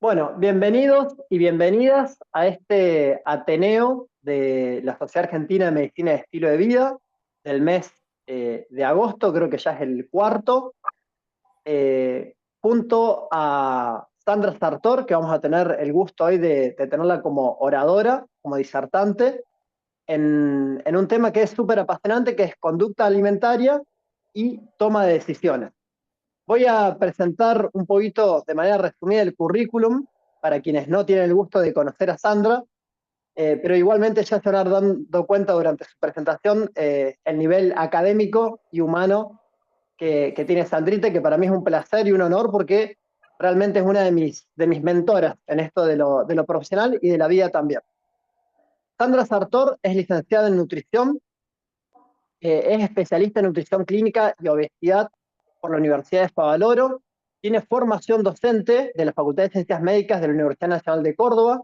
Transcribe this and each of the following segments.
Bueno, bienvenidos y bienvenidas a este Ateneo de la Sociedad Argentina de Medicina y Estilo de Vida del mes de agosto, creo que ya es el cuarto, junto a Sandra Sartor, que vamos a tener el gusto hoy de tenerla como oradora, como disertante, en un tema que es súper apasionante, que es conducta alimentaria y toma de decisiones. Voy a presentar un poquito de manera resumida el currículum para quienes no tienen el gusto de conocer a Sandra, pero igualmente ya se van a dar dando cuenta durante su presentación el nivel académico y humano que tiene Sandrita, que para mí es un placer y un honor porque realmente es una de mis mentoras en esto de lo profesional y de la vida también. Sandra Sartor es licenciada en nutrición, es especialista en nutrición clínica y obesidad por la Universidad de Favaloro, tiene formación docente de la Facultad de Ciencias Médicas de la Universidad Nacional de Córdoba,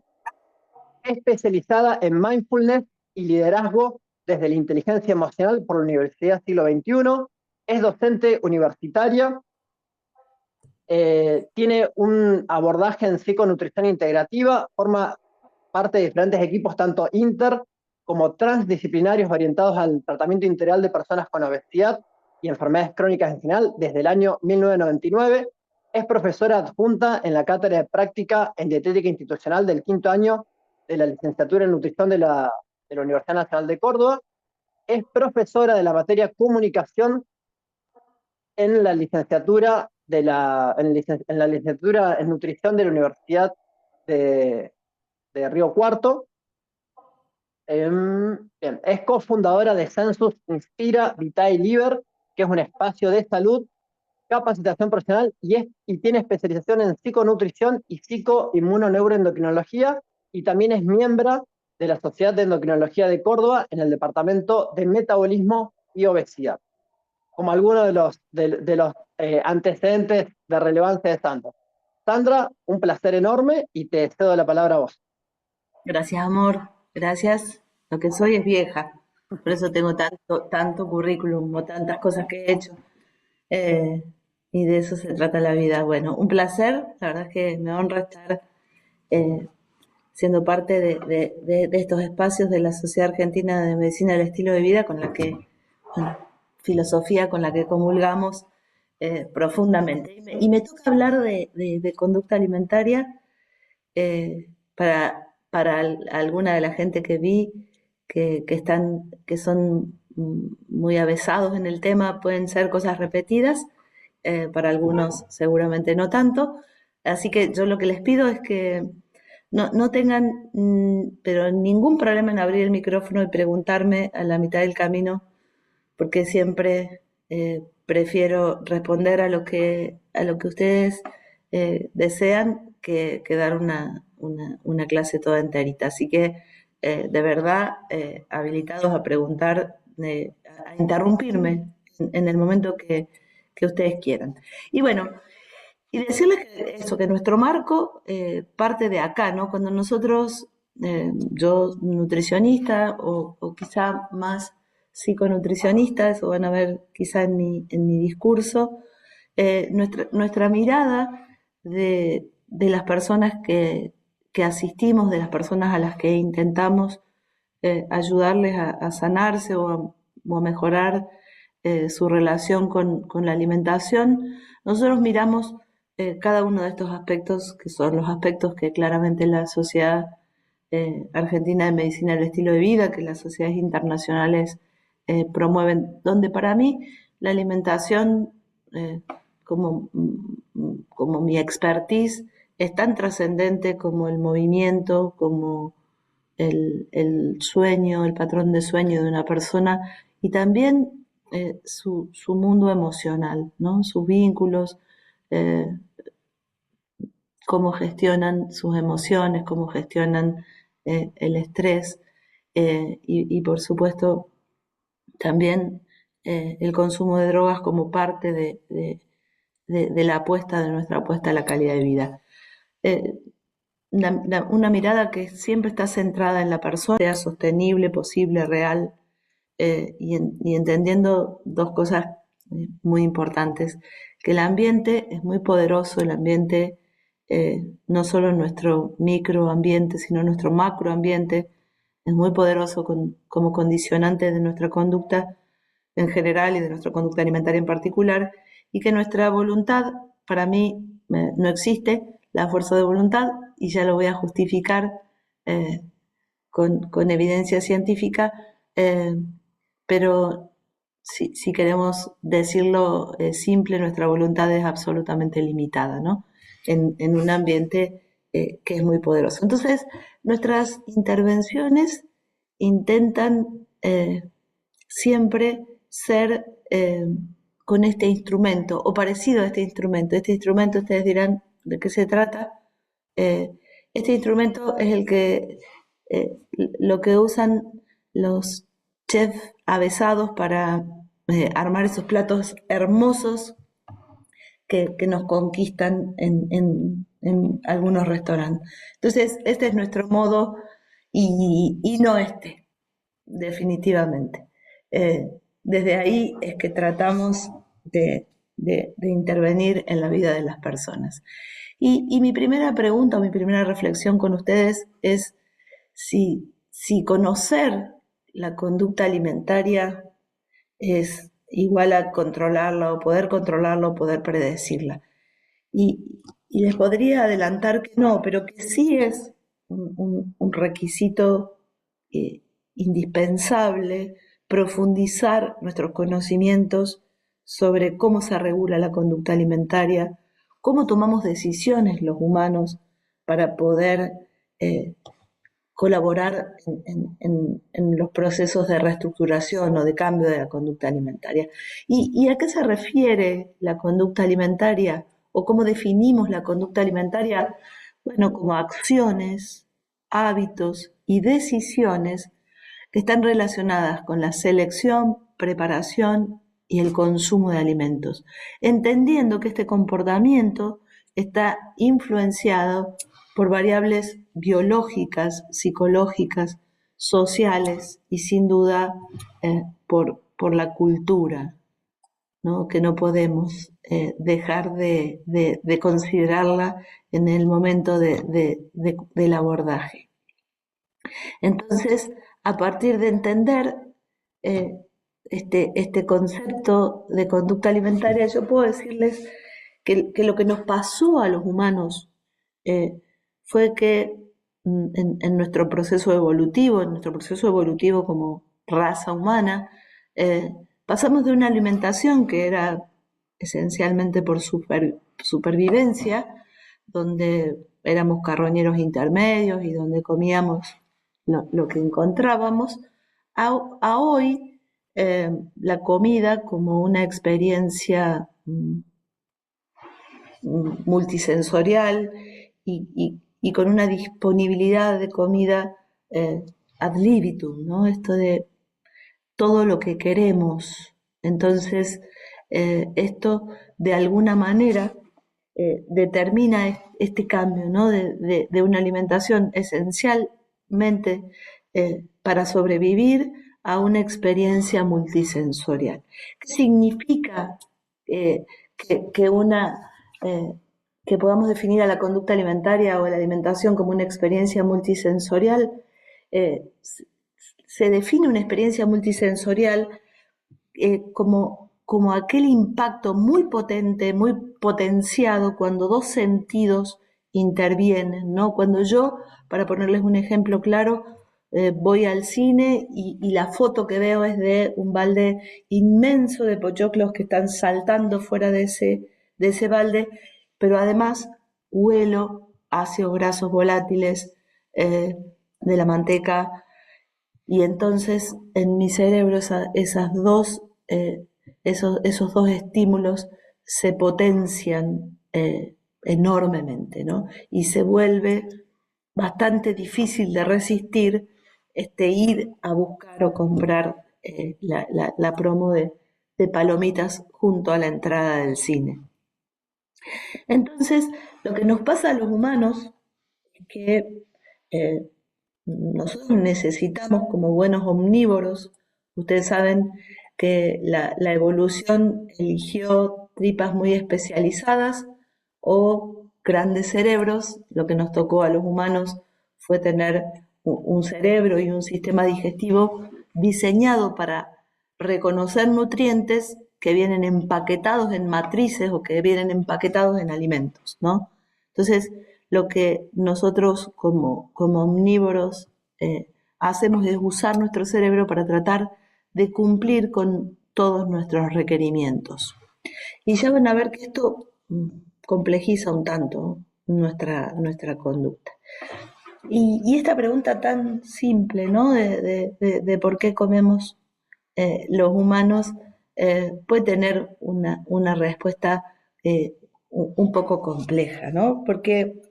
es especializada en mindfulness y liderazgo desde la inteligencia emocional por la Universidad Siglo XXI, es docente universitaria, tiene un abordaje en psiconutrición integrativa, forma parte de diferentes equipos, tanto inter como transdisciplinarios orientados al tratamiento integral de personas con obesidad y enfermedades crónicas en general desde el año 1999. Es profesora adjunta en la cátedra de práctica en dietética institucional del quinto año de la licenciatura en nutrición de la Universidad Nacional de Córdoba. Es profesora de la materia comunicación en la licenciatura en la licenciatura en nutrición de la Universidad de, de Río Cuarto. Bien, es cofundadora de Census Inspira Vitae Liber, que es un espacio de salud, capacitación profesional y tiene especialización en psiconutrición y psicoinmunoneuroendocrinología, y también es miembro de la Sociedad de Endocrinología de Córdoba en el Departamento de Metabolismo y Obesidad, como algunos de los antecedentes de relevancia de Sandra. Sandra, un placer enorme y te cedo la palabra a vos. Gracias, amor. Gracias. Lo que soy es vieja. Por eso tengo tanto currículum o tantas cosas que he hecho. Eh, y de eso se trata la vida. Bueno, un placer. La verdad es que me honra estar eh, siendo parte de estos espacios de la Sociedad Argentina de Medicina del Estilo de Vida, con la que, bueno, filosofía con la que comulgamos profundamente. Y me toca hablar de conducta alimentaria para alguna de la gente que vi que son muy avesados en el tema, pueden ser cosas repetidas, para algunos seguramente no tanto. Así que yo lo que les pido es que no tengan pero ningún problema en abrir el micrófono y preguntarme a la mitad del camino, porque siempre prefiero responder a lo que ustedes desean que dar una clase toda enterita. Así que, de verdad, habilitados a preguntar, a interrumpirme en el momento que ustedes quieran. Y bueno, y decirles que eso, que nuestro marco parte de acá, ¿no? Cuando nosotros, yo nutricionista o quizá más psiconutricionista, eso van a ver quizá en mi discurso, nuestra mirada de las personas que asistimos, de las personas a las que intentamos ayudarles a sanarse o a mejorar su relación con la alimentación, nosotros miramos cada uno de estos aspectos, que son los aspectos que claramente la Sociedad Argentina de Medicina del Estilo de Vida, que las sociedades internacionales promueven, donde para mí la alimentación, eh, como, como mi expertise, es tan trascendente como el movimiento, como el sueño, el patrón de sueño de una persona, y también su mundo emocional, ¿no? Sus vínculos, eh, cómo gestionan sus emociones, cómo gestionan el estrés, y por supuesto también el consumo de drogas como parte de la apuesta, de nuestra apuesta a la calidad de vida. Eh, una mirada que siempre está centrada en la persona, sea sostenible, posible, real, y entendiendo dos cosas muy importantes, que el ambiente es muy poderoso, el ambiente no solo en nuestro microambiente, sino en nuestro macroambiente, es muy poderoso como condicionante de nuestra conducta en general y de nuestra conducta alimentaria en particular, y que nuestra voluntad, para mí, no existe la fuerza de voluntad, y ya lo voy a justificar eh, con evidencia científica, pero si queremos decirlo simple, nuestra voluntad es absolutamente limitada, ¿no? En un ambiente que es muy poderoso. Entonces, nuestras intervenciones intentan siempre ser con este instrumento o parecido a este instrumento. Este instrumento, ustedes dirán de qué se trata. Este instrumento es el que lo que usan los chefs avesados para armar esos platos hermosos que nos conquistan en algunos restaurantes. Entonces, este es nuestro modo y no este, definitivamente. Desde ahí es que tratamos de intervenir en la vida de las personas. Y mi primera pregunta, mi primera reflexión con ustedes es si conocer la conducta alimentaria es igual a controlarla o poder predecirla. Y les podría adelantar que no, pero que sí es un requisito indispensable profundizar nuestros conocimientos sobre cómo se regula la conducta alimentaria, cómo tomamos decisiones los humanos para poder colaborar en los procesos de reestructuración o de cambio de la conducta alimentaria. ¿Y a qué se refiere la conducta alimentaria o cómo definimos la conducta alimentaria? Bueno, como acciones, hábitos y decisiones que están relacionadas con la selección, preparación y el consumo de alimentos, entendiendo que este comportamiento está influenciado por variables biológicas, psicológicas, sociales y sin duda por la cultura, ¿no? Que no podemos dejar de considerarla en el momento del abordaje. Entonces, a partir de entender este concepto de conducta alimentaria, yo puedo decirles que lo que nos pasó a los humanos fue que en nuestro proceso evolutivo como raza humana, pasamos de una alimentación que era esencialmente por supervivencia, donde éramos carroñeros intermedios y donde comíamos lo que encontrábamos, a hoy la comida como una experiencia multisensorial y con una disponibilidad de comida ad libitum, ¿no? Esto de todo lo que queremos. Entonces, esto de alguna manera determina este cambio, ¿no? de una alimentación esencialmente para sobrevivir a una experiencia multisensorial. ¿Qué significa que que podamos definir a la conducta alimentaria o a la alimentación como una experiencia multisensorial? Se define una experiencia multisensorial como aquel impacto muy potente, muy potenciado cuando dos sentidos intervienen, ¿no? Cuando yo, para ponerles un ejemplo claro, voy al cine y la foto que veo es de un balde inmenso de pochoclos que están saltando fuera de ese balde, pero además huelo ácidos grasos volátiles de la manteca, y entonces en mi cerebro esos dos estímulos se potencian enormemente, ¿no? Y se vuelve bastante difícil de resistir ir a buscar o comprar la promo de palomitas junto a la entrada del cine. Entonces, lo que nos pasa a los humanos es que nosotros necesitamos, como buenos omnívoros, ustedes saben que la evolución eligió tripas muy especializadas o grandes cerebros, lo que nos tocó a los humanos fue tener un cerebro y un sistema digestivo diseñado para reconocer nutrientes que vienen empaquetados en matrices o que vienen empaquetados en alimentos, ¿no? Entonces, lo que nosotros como omnívoros hacemos es usar nuestro cerebro para tratar de cumplir con todos nuestros requerimientos. Y ya van a ver que esto complejiza un tanto nuestra conducta. Y esta pregunta tan simple, ¿no? De por qué comemos los humanos, puede tener una respuesta un poco compleja, ¿no? Porque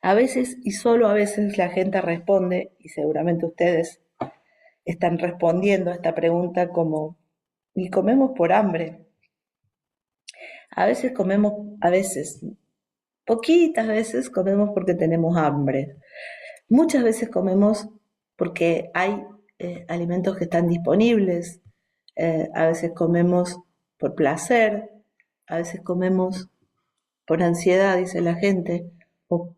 a veces, y solo a veces, la gente responde, y seguramente ustedes están respondiendo a esta pregunta como, y comemos por hambre. A veces, poquitas veces comemos porque tenemos hambre. Muchas veces comemos porque hay alimentos que están disponibles. A veces comemos por placer, a veces comemos por ansiedad, dice la gente, o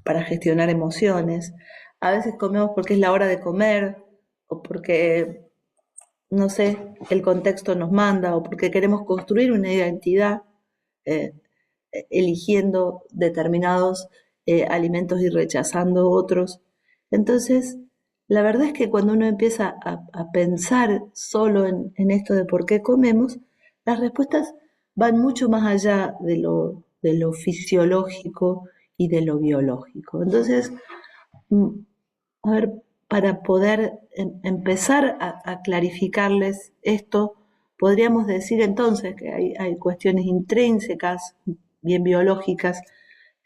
para gestionar emociones. A veces comemos porque es la hora de comer, o porque, no sé, el contexto nos manda, o porque queremos construir una identidad eh, eligiendo determinados alimentos y rechazando otros. Entonces, la verdad es que cuando uno empieza a pensar solo en esto de por qué comemos, las respuestas van mucho más allá de lo fisiológico y de lo biológico. Entonces, mm, a ver, para poder empezar a clarificarles esto, podríamos decir entonces que hay cuestiones intrínsecas, bien biológicas,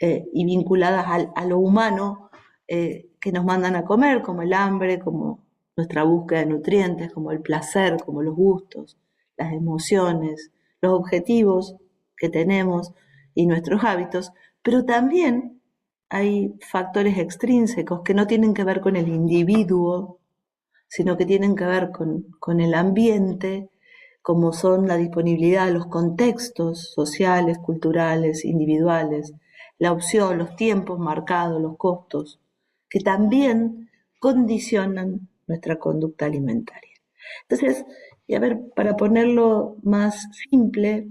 y vinculadas a lo humano, que nos mandan a comer, como el hambre, como nuestra búsqueda de nutrientes, como el placer, como los gustos, las emociones, los objetivos que tenemos y nuestros hábitos, pero también hay factores extrínsecos que no tienen que ver con el individuo, sino que tienen que ver con el ambiente, como son la disponibilidad de los contextos sociales, culturales, individuales, la opción, los tiempos marcados, los costos, que también condicionan nuestra conducta alimentaria. Entonces, y a ver, para ponerlo más simple,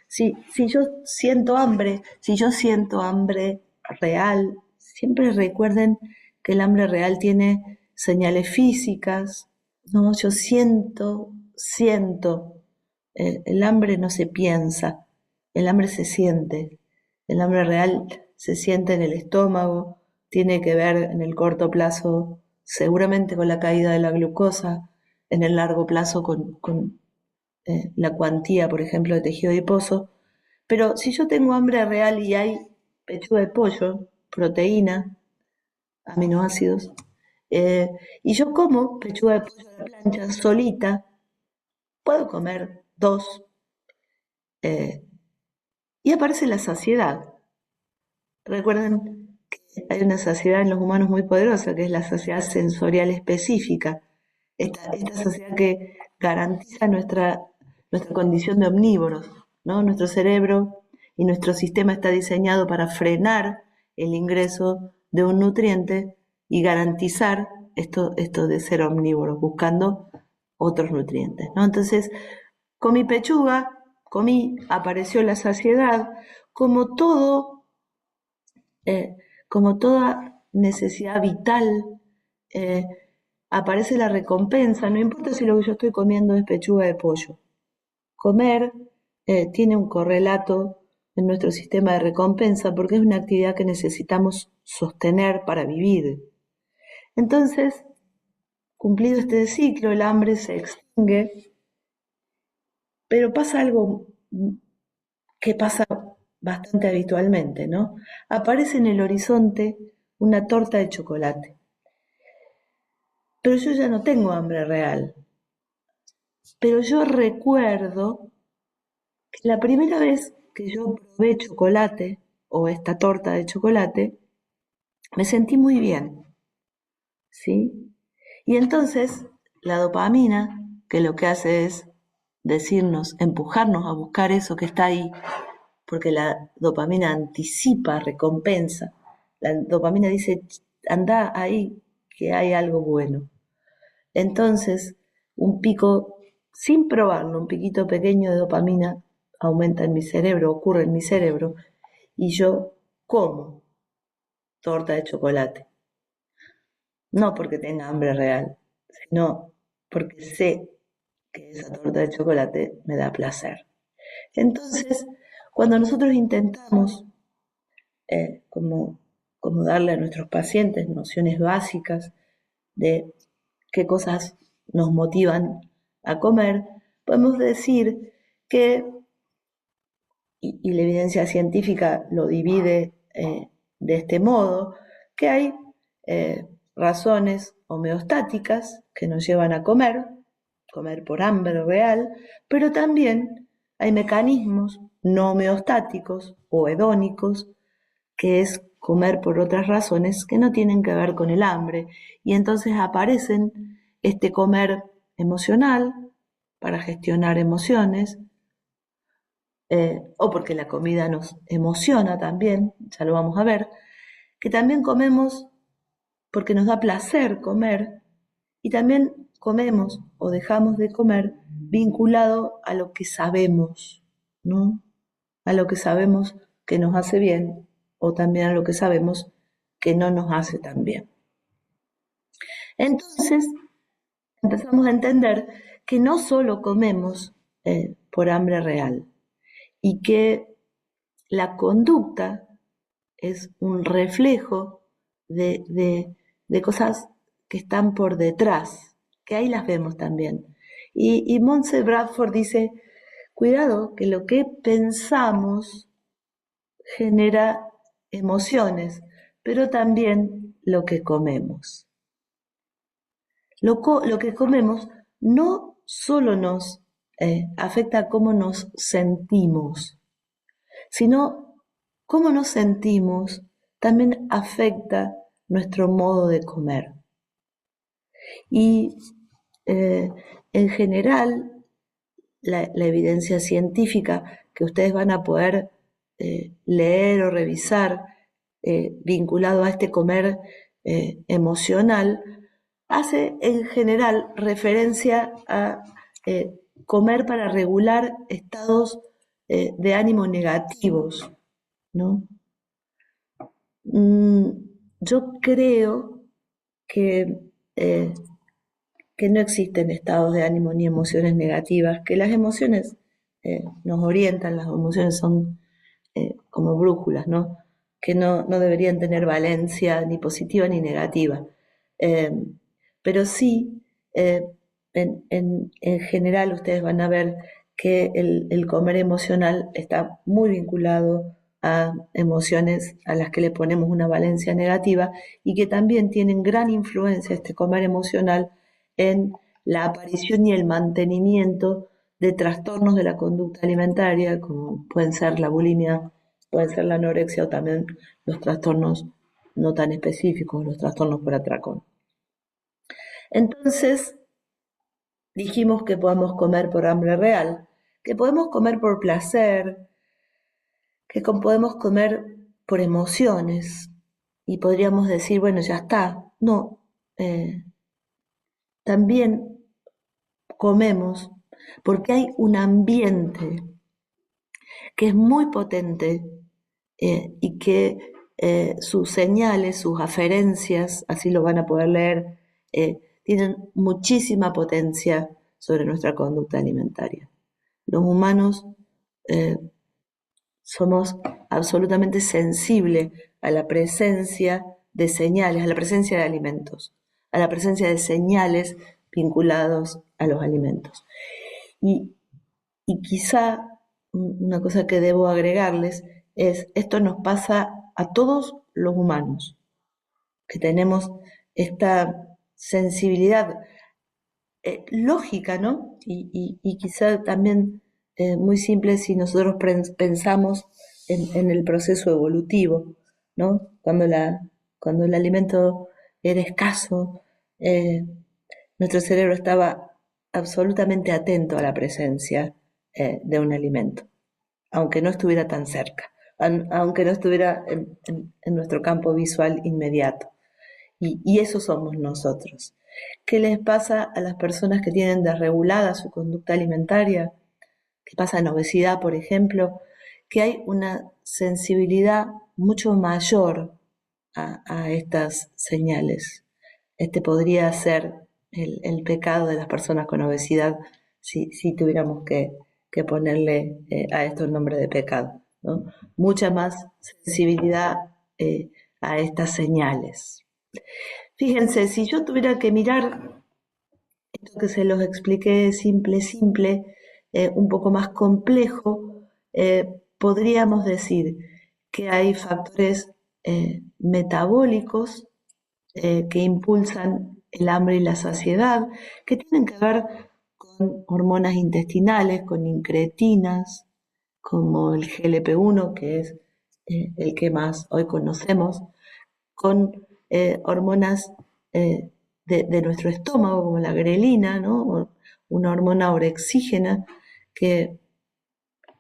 si yo siento hambre real, siempre recuerden que el hambre real tiene señales físicas, ¿no? Yo siento. El hambre no se piensa, el hambre se siente. El hambre real se siente en el estómago, tiene que ver en el corto plazo seguramente con la caída de la glucosa, en el largo plazo con la cuantía, por ejemplo, de tejido adiposo. Pero si yo tengo hambre real y hay pechuga de pollo, proteína, aminoácidos, eh, y yo como pechuga de pollo a la plancha solita, puedo comer dos, eh, y aparece la saciedad. Recuerden que hay una saciedad en los humanos muy poderosa, que es la saciedad sensorial específica. Esta saciedad que garantiza nuestra condición de omnívoros, ¿no? Nuestro cerebro y nuestro sistema está diseñado para frenar el ingreso de un nutriente y garantizar esto de ser omnívoros, buscando otros nutrientes, ¿no? Entonces, comí pechuga, apareció la saciedad, como todo, eh, como toda necesidad vital, eh, aparece la recompensa, no importa si lo que yo estoy comiendo es pechuga de pollo. Comer tiene un correlato en nuestro sistema de recompensa porque es una actividad que necesitamos sostener para vivir. Entonces, cumplido este ciclo, el hambre se extingue, pero pasa algo que pasa bastante habitualmente, ¿no? Aparece en el horizonte una torta de chocolate. Pero yo ya no tengo hambre real. Pero yo recuerdo que la primera vez que yo probé chocolate o esta torta de chocolate, me sentí muy bien, ¿sí? Y entonces la dopamina, que lo que hace es decirnos, empujarnos a buscar eso que está ahí, porque la dopamina anticipa, recompensa. La dopamina dice, anda ahí, que hay algo bueno. Entonces, un pico, sin probarlo, un piquito pequeño de dopamina aumenta en mi cerebro, ocurre en mi cerebro, y yo como torta de chocolate. No porque tenga hambre real, sino porque sé que esa torta de chocolate me da placer. Entonces, cuando nosotros intentamos como, como darle a nuestros pacientes nociones básicas de qué cosas nos motivan a comer, podemos decir que, y la evidencia científica lo divide de este modo, que hay razones homeostáticas que nos llevan a comer por hambre real, pero también hay mecanismos no homeostáticos o hedónicos, que es comer por otras razones que no tienen que ver con el hambre. Y entonces aparecen este comer emocional para gestionar emociones, o porque la comida nos emociona también, ya lo vamos a ver, que también comemos porque nos da placer comer, y también comemos o dejamos de comer vinculado a lo que sabemos, ¿no? A lo que sabemos que nos hace bien o también a lo que sabemos que no nos hace tan bien. Entonces empezamos a entender que no solo comemos por hambre real y que la conducta es un reflejo de cosas que están por detrás, que ahí las vemos también. Y Montse Bradford dice, cuidado, que lo que pensamos genera emociones, pero también lo que comemos. Lo que comemos no solo nos afecta a cómo nos sentimos, sino cómo nos sentimos también afecta nuestro modo de comer. Y en general, la evidencia científica que ustedes van a poder leer o revisar vinculado a este comer emocional, hace en general referencia a comer para regular estados de ánimo negativos, ¿no? Yo creo que, eh, que no existen estados de ánimo ni emociones negativas, que las emociones nos orientan, las emociones son como brújulas, ¿no? Que no deberían tener valencia ni positiva ni negativa. Eh, pero sí, eh, en general ustedes van a ver que el comer emocional está muy vinculado a emociones a las que le ponemos una valencia negativa y que también tienen gran influencia este comer emocional en la aparición y el mantenimiento de trastornos de la conducta alimentaria, como pueden ser la bulimia, pueden ser la anorexia o también los trastornos no tan específicos, los trastornos por atracón. Entonces, dijimos que podemos comer por hambre real, que podemos comer por placer, que podemos comer por emociones. Y podríamos decir, bueno, ya está. No, también comemos porque hay un ambiente que es muy potente y que sus señales, sus aferencias, así lo van a poder leer, tienen muchísima potencia sobre nuestra conducta alimentaria. Los humanos somos absolutamente sensibles a la presencia de señales, a la presencia de alimentos, a la presencia de señales vinculados a los alimentos. Y quizá una cosa que debo agregarles es, esto nos pasa a todos los humanos, que tenemos esta sensibilidad lógica, ¿no? Y quizá también muy simple si nosotros pensamos en el proceso evolutivo, ¿no? Cuando el alimento era escaso, nuestro cerebro estaba absolutamente atento a la presencia de un alimento. aunque no estuviera tan cerca, aunque no estuviera en nuestro campo visual inmediato. Y eso somos nosotros. ¿Qué les pasa a las personas que tienen desregulada su conducta alimentaria? ¿Qué pasa en obesidad, por ejemplo? Que hay una sensibilidad mucho mayor a estas señales. Este podría ser el pecado de las personas con obesidad si tuviéramos que ponerle a esto el nombre de pecado, ¿no? Mucha más sensibilidad a estas señales. Fíjense, si yo tuviera que mirar esto que se los expliqué simple, un poco más complejo, podríamos decir que hay factores metabólicos que impulsan el hambre y la saciedad, que tienen que ver con hormonas intestinales, con incretinas, como el GLP-1, que es el que más hoy conocemos, con hormonas de nuestro estómago, como la grelina, ¿no? Una hormona orexígena que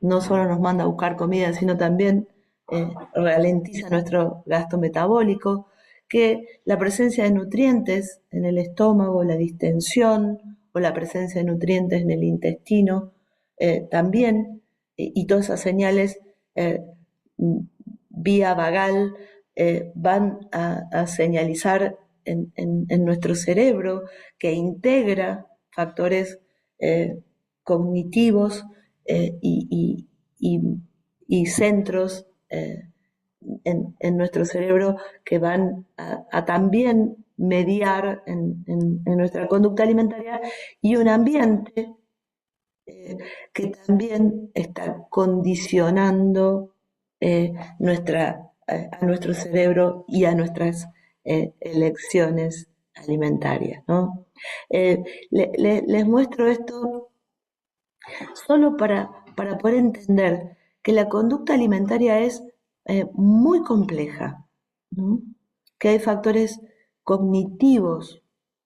no solo nos manda a buscar comida, sino también ralentiza nuestro gasto metabólico, que la presencia de nutrientes en el estómago, la distensión o la presencia de nutrientes en el intestino, también, y todas esas señales vía vagal van a señalizar en nuestro cerebro que integra factores cognitivos y centros en nuestro cerebro que van a también mediar en nuestra conducta alimentaria, y un ambiente que también está condicionando a nuestro cerebro y a nuestras elecciones alimentarias, ¿no? Les muestro esto solo para poder entender que la conducta alimentaria es muy compleja, ¿no? Que hay factores cognitivos.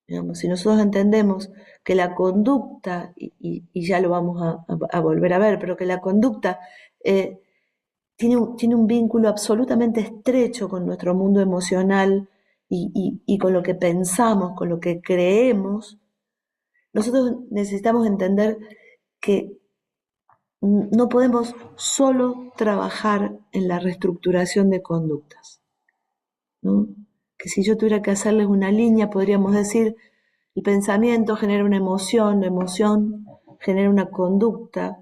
Digamos, si nosotros entendemos que la conducta, y ya lo vamos a volver a ver, pero que la conducta tiene un vínculo absolutamente estrecho con nuestro mundo emocional y con lo que pensamos, con lo que creemos, nosotros necesitamos entender que no podemos solo trabajar en la reestructuración de conductas, ¿no? Que si yo tuviera que hacerles una línea, podríamos decir, el pensamiento genera una emoción, la emoción genera una conducta,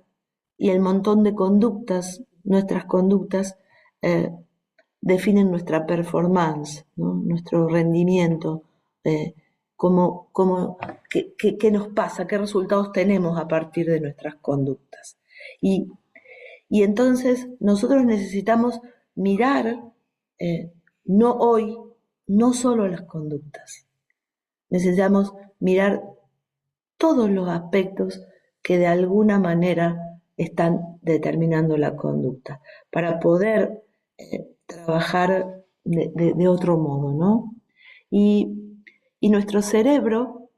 y el montón de conductas, nuestras conductas, eh, definen nuestra performance, ¿no? Nuestro rendimiento, qué nos pasa, qué resultados tenemos a partir de nuestras conductas. Y, y entonces nosotros necesitamos mirar, no hoy, no solo las conductas, necesitamos mirar todos los aspectos que de alguna manera están determinando la conducta, para poder trabajar de otro modo, ¿no? Y nuestro cerebro,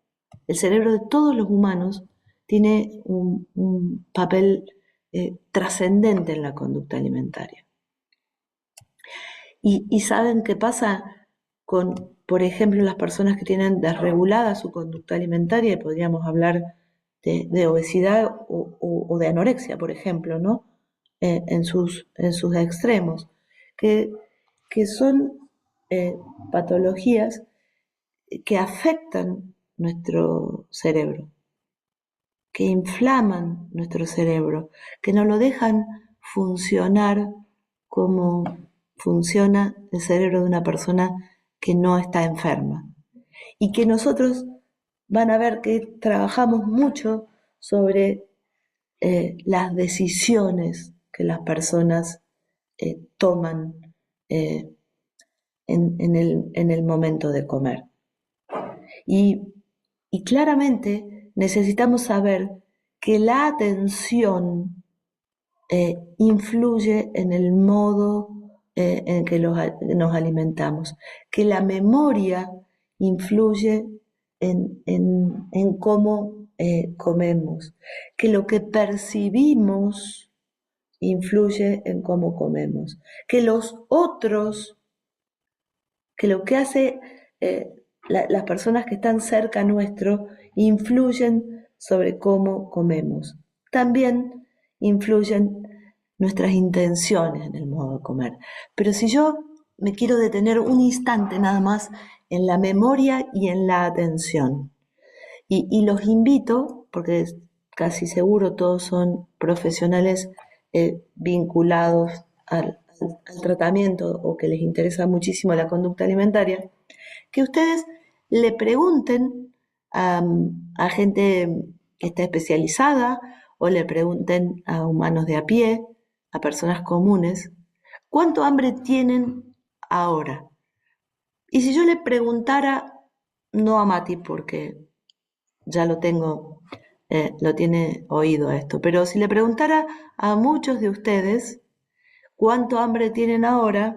el cerebro de todos los humanos, tiene un papel trascendente en la conducta alimentaria. Y saben qué pasa con, por ejemplo, las personas que tienen desregulada su conducta alimentaria, y podríamos hablar de obesidad o de anorexia, por ejemplo, ¿no? En sus extremos, que son patologías que afectan nuestro cerebro, que inflaman nuestro cerebro, que no lo dejan funcionar como funciona el cerebro de una persona que no está enferma. Y que nosotros van a ver que trabajamos mucho sobre las decisiones que las personas toman en el momento de comer. Y claramente necesitamos saber que la atención influye en el modo en que nos alimentamos, que la memoria influye en cómo comemos, que lo que percibimos influye en cómo comemos, que los otros, que lo que hace las personas que están cerca nuestro influyen sobre cómo comemos. También influyen nuestras intenciones en el modo de comer. Pero si yo me quiero detener un instante nada más en la memoria y en la atención, y los invito, porque casi seguro todos son profesionales vinculados al tratamiento o que les interesa muchísimo la conducta alimentaria, que ustedes le pregunten a gente que está especializada o le pregunten a humanos de a pie, a personas comunes, ¿cuánto hambre tienen ahora? Y si yo le preguntara, no a Mati, porque ya lo tengo, lo tiene oído esto, pero si le preguntara a muchos de ustedes cuánto hambre tienen ahora,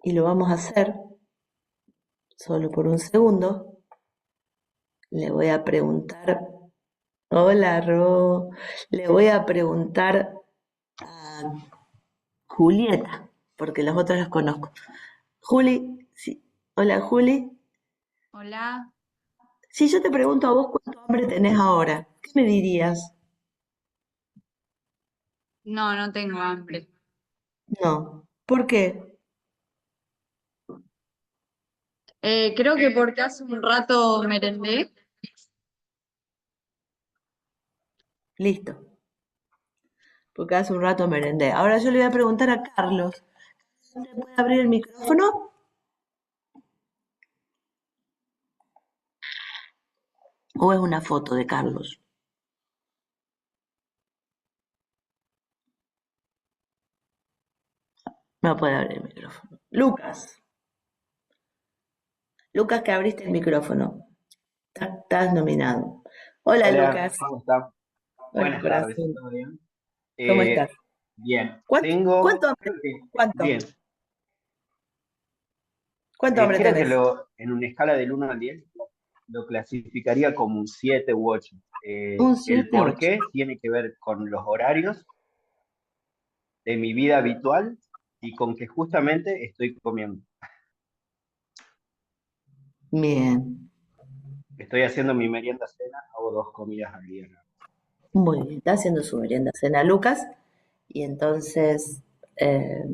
y lo vamos a hacer solo por un segundo, le voy a preguntar, hola Ro, le voy a preguntar a Julieta, porque los otros los conozco. Juli, sí, hola Juli, Hola, si yo te pregunto a vos cuánto hambre tenés ahora, ¿qué me dirías? no, no tengo hambre. No, ¿por qué? Creo que porque hace un rato merendé. Listo, porque hace un rato merendé. Ahora yo le voy a preguntar a Carlos, ¿se puede abrir el micrófono? ¿O es una foto de Carlos? No puede abrir el micrófono. Lucas, que abriste el micrófono. Estás nominado. Hola Hola, Lucas, ¿cómo está? hola Buenas tardes, corazón, ¿todo bien? ¿cómo estás? Bien, ¿Cuánto hambre? creo que, ¿Cuánto? bien, ¿Cuánto hambre creo que tenés? en una escala del 1 al 10 lo clasificaría como un 7 u 8. Un El 7, por 8. qué tiene que ver con los horarios de mi vida habitual y con que justamente estoy comiendo. Bien, Estoy haciendo mi merienda cena, hago 2 comidas al día. muy bien. Está haciendo su merienda cena Lucas y entonces, eh,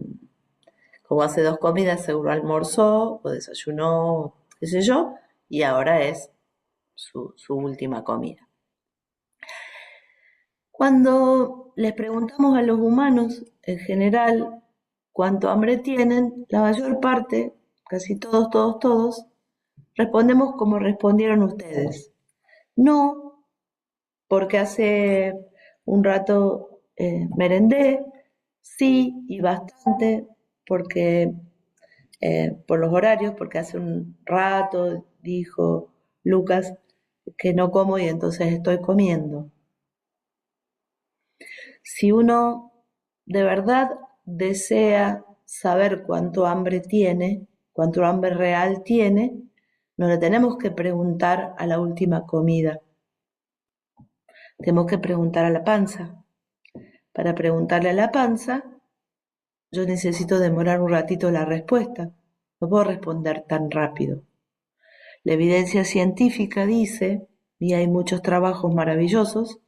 como hace 2 comidas, seguro almorzó o desayunó, qué sé yo, y ahora es su última comida. Cuando les preguntamos a los humanos en general cuánto hambre tienen, la mayor parte, casi todos, respondemos como respondieron ustedes. No, porque hace un rato merendé, sí y bastante, porque por los horarios, porque hace un rato dijo Lucas que no como y entonces estoy comiendo. Si uno de verdad desea saber cuánto hambre tiene, cuánto hambre real tiene, no le tenemos que preguntar a la última comida. Tenemos que preguntar a la panza. Para preguntarle a la panza, yo necesito demorar un ratito la respuesta. No puedo responder tan rápido. La evidencia científica dice, y hay muchos trabajos maravillosos,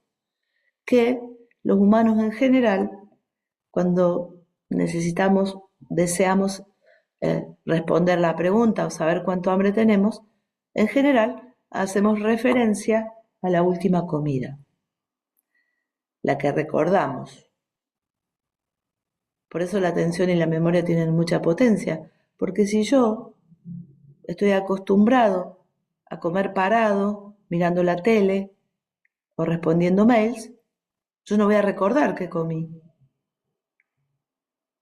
que los humanos en general, cuando deseamos responder la pregunta o saber cuánto hambre tenemos, en general hacemos referencia a la última comida, la que recordamos. Por eso la atención y la memoria tienen mucha potencia, porque si yo estoy acostumbrado a comer parado, mirando la tele o respondiendo mails, yo no voy a recordar que comí.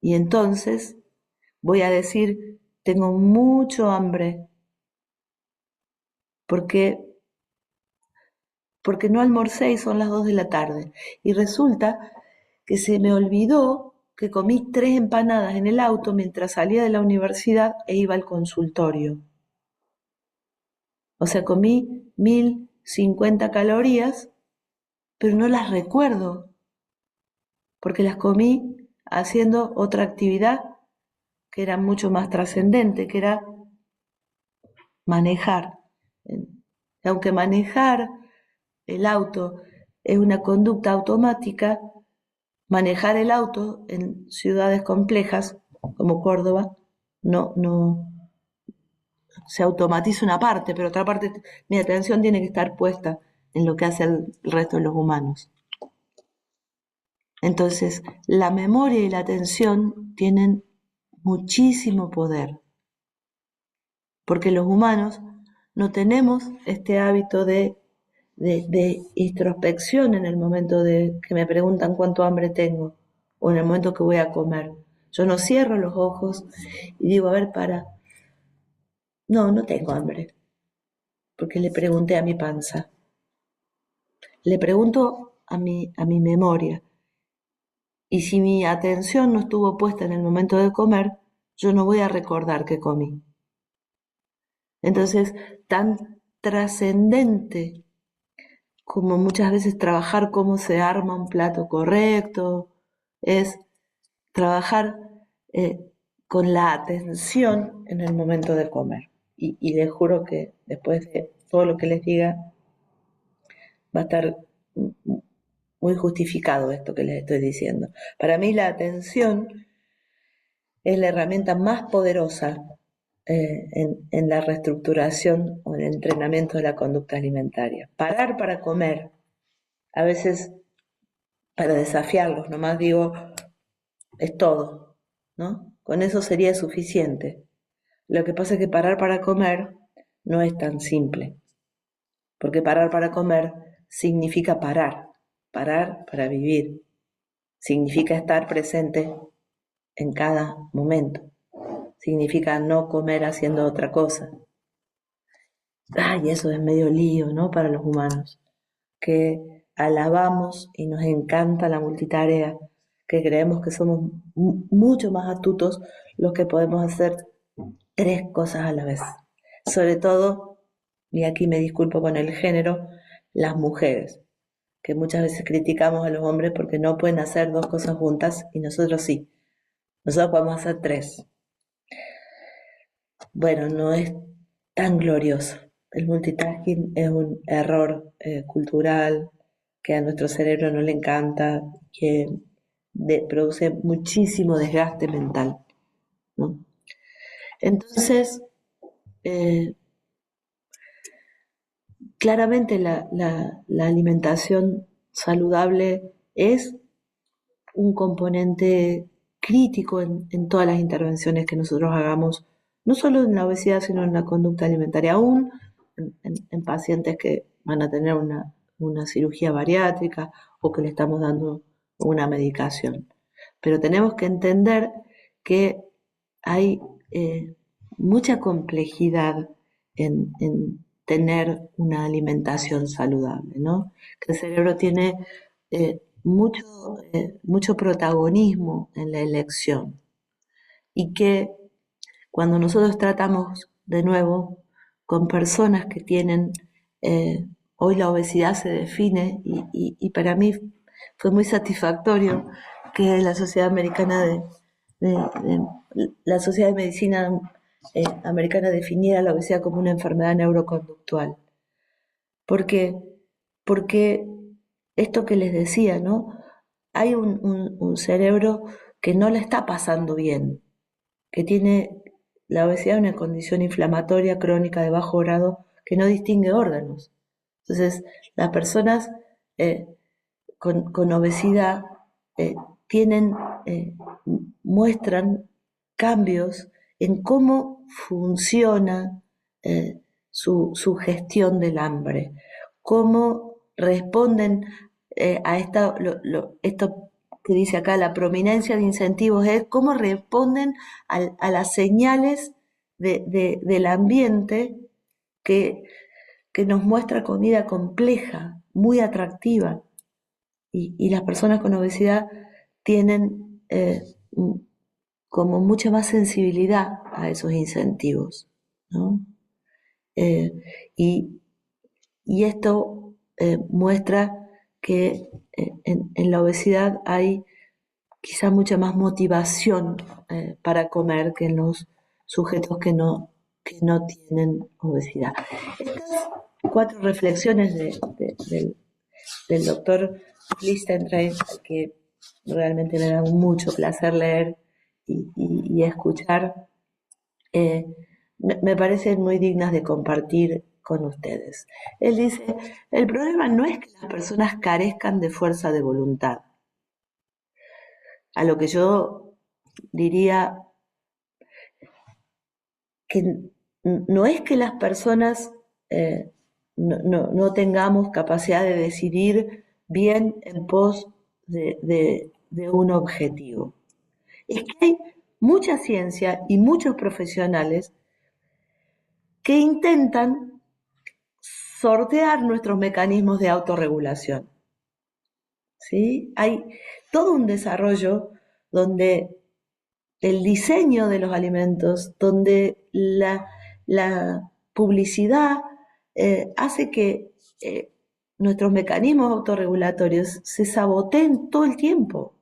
Y entonces voy a decir, tengo mucho hambre, porque, porque no almorcé y son las 2 de la tarde. Y resulta que se me olvidó que comí 3 empanadas en el auto mientras salía de la universidad e iba al consultorio. O sea, comí 1050 calorías, pero no las recuerdo. porque las comí haciendo otra actividad que era mucho más trascendente, que era manejar. Aunque manejar el auto es una conducta automática, manejar el auto en ciudades complejas como Córdoba no se automatiza una parte, pero otra parte, mi atención tiene que estar puesta en lo que hace el resto de los humanos. Entonces, la memoria y la atención tienen muchísimo poder, porque los humanos no tenemos este hábito de introspección en el momento de que me preguntan cuánto hambre tengo o en el momento que voy a comer. Yo no cierro los ojos y digo, a ver, no tengo hambre, porque le pregunté a mi panza. Le pregunto a mi memoria. Y si mi atención no estuvo puesta en el momento de comer, yo no voy a recordar que comí. Entonces, tan trascendente como muchas veces trabajar cómo se arma un plato correcto, es trabajar con la atención en el momento de comer. Y les juro que después de todo lo que les diga, va a estar muy justificado esto que les estoy diciendo. Para mí la atención es la herramienta más poderosa en la reestructuración o en el entrenamiento de la conducta alimentaria. Parar para comer, a veces para desafiarlos, nomás digo, es todo, ¿no? Con eso sería suficiente. Lo que pasa es que parar para comer no es tan simple, porque parar para comer significa parar para vivir, significa estar presente en cada momento, significa no comer haciendo otra cosa. Ay, eso es medio lío, ¿no? Para los humanos, que alabamos y nos encanta la multitarea, que creemos que somos mucho más astutos los que podemos hacer 3 cosas a la vez. Sobre todo, y aquí me disculpo con el género, las mujeres, que muchas veces criticamos a los hombres porque no pueden hacer 2 cosas juntas y nosotros sí. Nosotros podemos hacer 3. Bueno, no es tan glorioso. El multitasking es un error cultural que a nuestro cerebro no le encanta, que produce muchísimo desgaste mental, ¿no? Entonces, claramente la alimentación saludable es un componente crítico en todas las intervenciones que nosotros hagamos, no solo en la obesidad, sino en la conducta alimentaria, aún en pacientes que van a tener una cirugía bariátrica o que le estamos dando una medicación. Pero tenemos que entender que hay mucha complejidad en tener una alimentación saludable, ¿no? Que el cerebro tiene mucho protagonismo en la elección y que cuando nosotros tratamos de nuevo con personas que tienen, hoy la obesidad se define y para mí fue muy satisfactorio que la Sociedad Americana la Sociedad de Medicina Americana definiera la obesidad como una enfermedad neuroconductual. ¿Por qué? Porque esto que les decía, ¿no? Hay un cerebro que no la está pasando bien, que tiene la obesidad una condición inflamatoria crónica de bajo grado que no distingue órganos. Entonces, las personas con obesidad muestran cambios en cómo funciona su gestión del hambre, cómo responden a esto que dice acá, la prominencia de incentivos, es cómo responden a las señales del ambiente que nos muestra comida compleja, muy atractiva. Y las personas con obesidad tienen como mucha más sensibilidad a esos incentivos, ¿no? Y esto muestra que en la obesidad hay quizá mucha más motivación para comer que en los sujetos que no tienen obesidad. Estas 4 reflexiones del doctor Lichtenstein, que realmente me da mucho placer leer y escuchar, me parecen muy dignas de compartir con ustedes. Él dice, el problema no es que las personas carezcan de fuerza de voluntad. A lo que yo diría que no es que las personas no tengamos capacidad de decidir bien en pos de un objetivo. Es que hay mucha ciencia y muchos profesionales que intentan sortear nuestros mecanismos de autorregulación. ¿Sí? Hay todo un desarrollo donde el diseño de los alimentos, donde la publicidad hace que nuestros mecanismos autorregulatorios se saboteen todo el tiempo.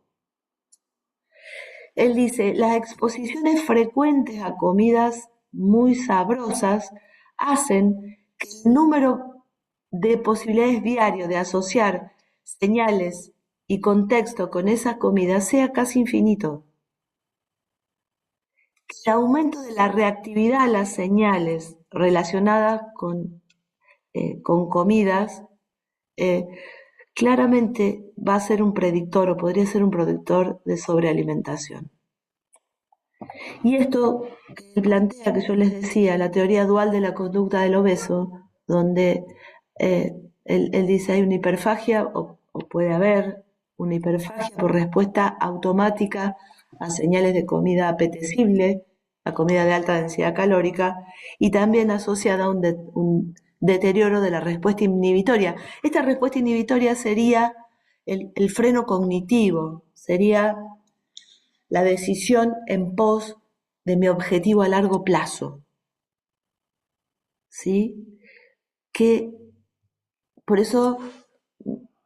Él dice, las exposiciones frecuentes a comidas muy sabrosas hacen que el número de posibilidades diarios de asociar señales y contexto con esa comida sea casi infinito. El aumento de la reactividad a las señales relacionadas con comidas claramente va a ser un predictor o podría ser un predictor de sobrealimentación. Y esto que plantea, que yo les decía, la teoría dual de la conducta del obeso, donde él dice hay una hiperfagia o puede haber una hiperfagia por respuesta automática a señales de comida apetecible, a comida de alta densidad calórica, y también asociada a un deterioro de la respuesta inhibitoria. Esta respuesta inhibitoria sería el freno cognitivo, sería la decisión en pos de mi objetivo a largo plazo. ¿Sí? Que por eso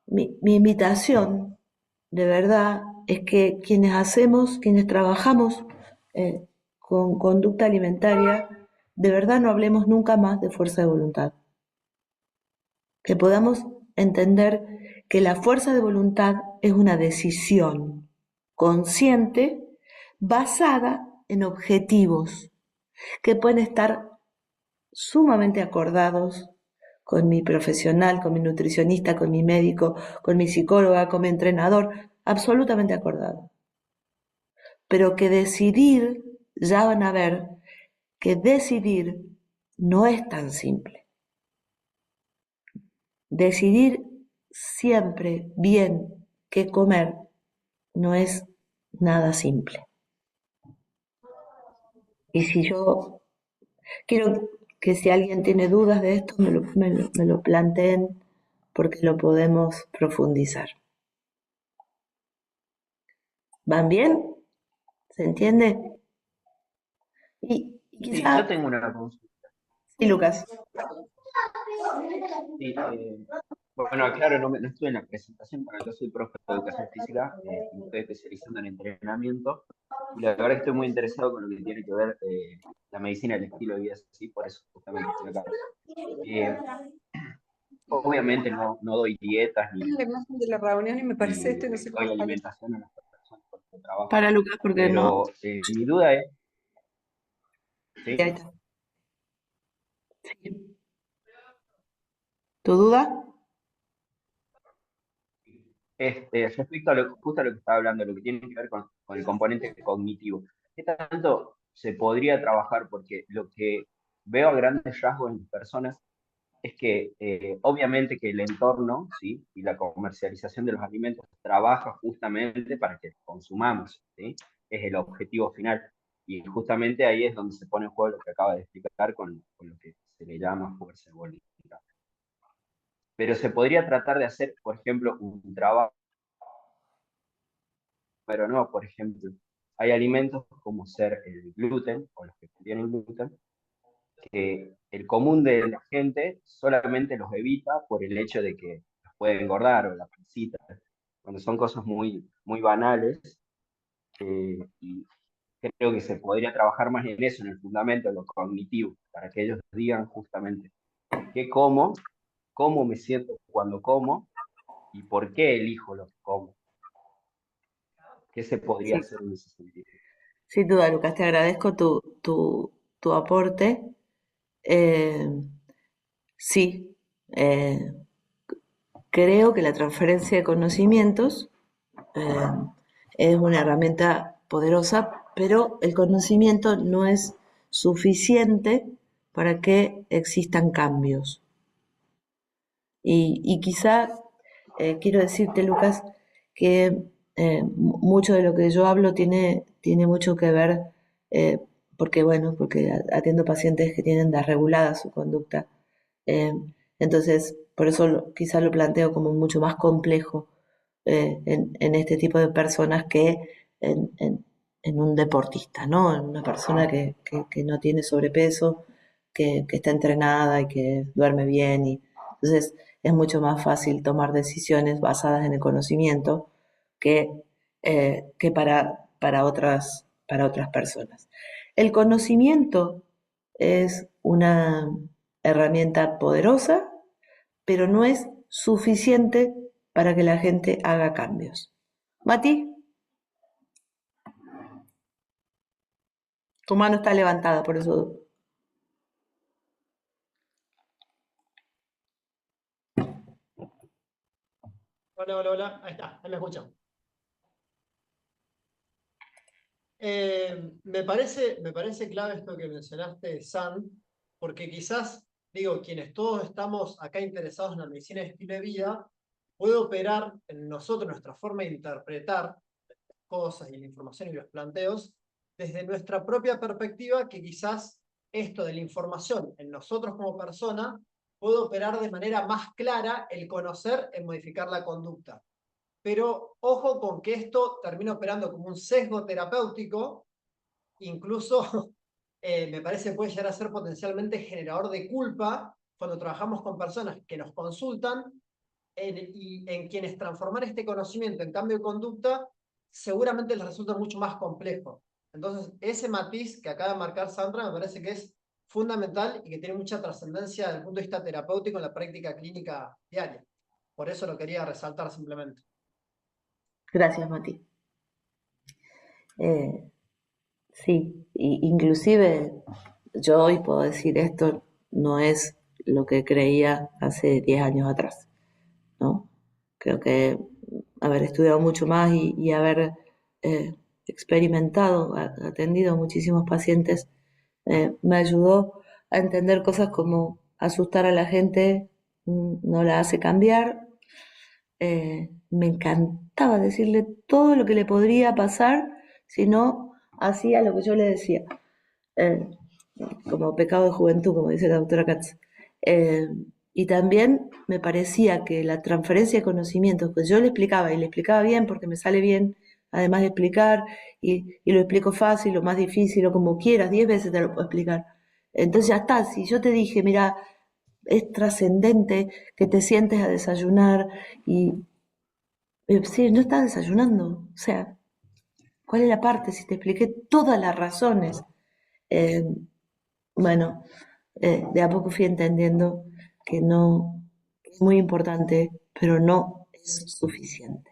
mi invitación de verdad es que quienes trabajamos con conducta alimentaria, de verdad no hablemos nunca más de fuerza de voluntad. Que podamos entender que la fuerza de voluntad es una decisión consciente basada en objetivos que pueden estar sumamente acordados con mi profesional, con mi nutricionista, con mi médico, con mi psicóloga, con mi entrenador, absolutamente acordado. Pero que decidir, ya van a ver que decidir no es tan simple. Decidir siempre bien qué comer no es nada simple. Y si yo quiero que si alguien tiene dudas de esto, me lo planteen porque lo podemos profundizar. ¿Van bien? ¿Se entiende? Y Sí, quizá... yo tengo una consulta. Sí, Lucas. Sí, bueno, claro, no estuve en la presentación, pero yo soy profe de educación física y me estoy especializando en entrenamiento. Y la verdad que estoy muy interesado con lo que tiene que ver la medicina, el estilo de vida, sí, por eso justamente estoy acá. Obviamente no doy dietas La imagen de la reunión y me parece ni esto y no sé doy cómo sale. alimentación a las personas con las que trabajo, Para Lucas, porque no... pero mi duda es, Sí, ahí ¿sí? está. Sí. ¿Tu duda? Respecto a justo a lo que estaba hablando, lo que tiene que ver con el componente cognitivo, ¿qué tanto se podría trabajar? Porque lo que veo a grandes rasgos en las personas es que obviamente que el entorno, ¿sí? Y la comercialización de los alimentos trabaja justamente para que los consumamos, ¿sí? Es el objetivo final. Y justamente ahí es donde se pone en juego lo que acaba de explicar con lo que se le llama fuerza de voluntad. Pero se podría tratar de hacer, por ejemplo, un trabajo, pero no, por ejemplo, hay alimentos como ser el gluten o los que contienen gluten, que el común de la gente solamente los evita por el hecho de que los puede engordar o la pancita, cuando son cosas muy banales, y creo que se podría trabajar más en eso, en el fundamento, en lo cognitivo, para que ellos digan justamente qué como, cómo me siento cuando como y por qué elijo lo que como. ¿Qué se podría Sí, hacer en ese sentido? sin duda, Lucas, te agradezco tu aporte. Eh, sí, eh, creo que la transferencia de conocimientos eh, es una herramienta poderosa, pero el conocimiento no es suficiente para que existan cambios. Y quizá quiero decirte, Lucas, que mucho de lo que yo hablo tiene mucho que ver, eh, porque bueno, porque atiendo pacientes que tienen desregulada su conducta. Eh, entonces, por eso quizá lo planteo como mucho más complejo en este tipo de personas que en un deportista, ¿no? En una persona que no tiene sobrepeso, que está entrenada y que duerme bien. Entonces, es mucho más fácil tomar decisiones basadas en el conocimiento que para otras personas. El conocimiento es una herramienta poderosa, pero no es suficiente para que la gente haga cambios. Mati, tu mano está levantada, por eso. Hola, hola, hola. Ahí está, ahí me escuchan. Me parece clave esto que mencionaste, San, porque quizás, digo, quienes todos estamos acá interesados en la medicina de estilo de vida, puede operar en nosotros nuestra forma de interpretar las cosas y la información y los planteos desde nuestra propia perspectiva, que quizás esto de la información en nosotros como persona puede operar de manera más clara el conocer en modificar la conducta. Pero ojo con que esto termina operando como un sesgo terapéutico, incluso me parece puede llegar a ser potencialmente generador de culpa cuando trabajamos con personas que nos consultan y en quienes transformar este conocimiento en cambio de conducta seguramente les resulta mucho más complejo. Entonces, ese matiz que acaba de marcar Sandra me parece que es fundamental y que tiene mucha trascendencia desde el punto de vista terapéutico en la práctica clínica diaria. Por eso lo quería resaltar simplemente. Gracias, Mati. Eh, sí, inclusive yo hoy puedo decir esto no es lo que creía hace 10 años atrás, ¿no? Creo que haber estudiado mucho más y haber eh, experimentado, atendido a muchísimos pacientes, me ayudó a entender cosas como asustar a la gente no la hace cambiar. Me encantaba decirle todo lo que le podría pasar si no hacía lo que yo le decía. Eh, Como pecado de juventud, como dice la doctora Katz. Eh, y también me parecía que la transferencia de conocimientos, pues yo le explicaba y le explicaba bien porque me sale bien, además de explicar, y lo explico fácil o más difícil o como quieras, 10 veces te lo puedo explicar. Entonces ya está, si yo te dije, mira, es trascendente que te sientes a desayunar y sí, no estás desayunando, o sea, ¿cuál es la parte? Si te expliqué todas las razones. Eh, bueno, de a poco fui entendiendo que no es muy importante, pero no es suficiente.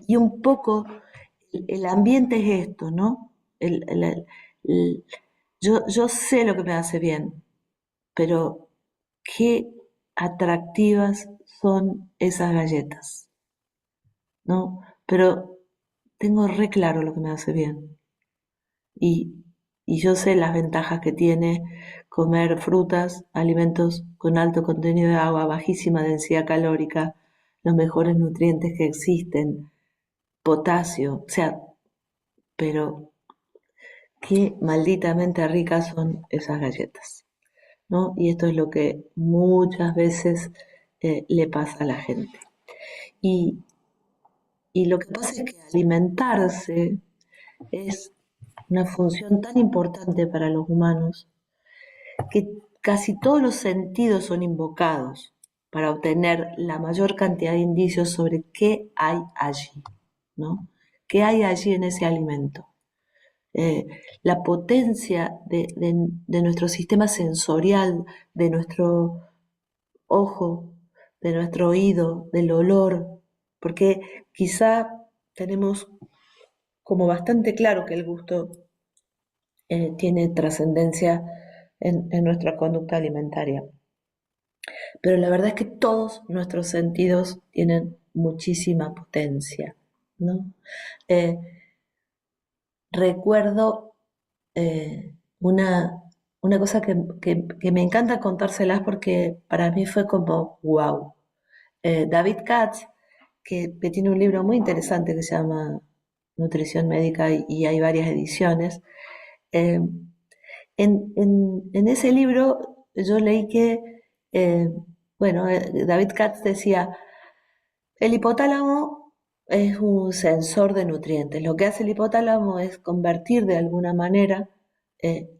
Y un poco el ambiente es esto, ¿no? El- yo sé lo que me hace bien, pero qué atractivas son esas galletas, ¿no? Pero tengo re claro lo que me hace bien. Y, y yo sé las ventajas que tiene comer frutas, alimentos con alto contenido de agua, bajísima densidad calórica, los mejores nutrientes que existen, potasio, o sea, pero qué malditamente ricas son esas galletas, ¿no? Y esto es lo que muchas veces le pasa a la gente. Y, y lo que pasa es que alimentarse es una función tan importante para los humanos que casi todos los sentidos son invocados para obtener la mayor cantidad de indicios sobre qué hay allí, ¿no? qué hay allí en ese alimento. La potencia de nuestro sistema sensorial, de nuestro ojo, de nuestro oído, del olor, porque quizá tenemos como bastante claro que el gusto tiene trascendencia en nuestra conducta alimentaria. Pero la verdad es que todos nuestros sentidos tienen muchísima potencia, ¿no? Recuerdo una cosa que me encanta contárselas porque para mí fue como wow. David Katz, que tiene un libro muy interesante que se llama Nutrición Médica y hay varias ediciones. En ese libro yo leí que, David Katz decía, el hipotálamo es un sensor de nutrientes. Lo que hace el hipotálamo es convertir de alguna manera el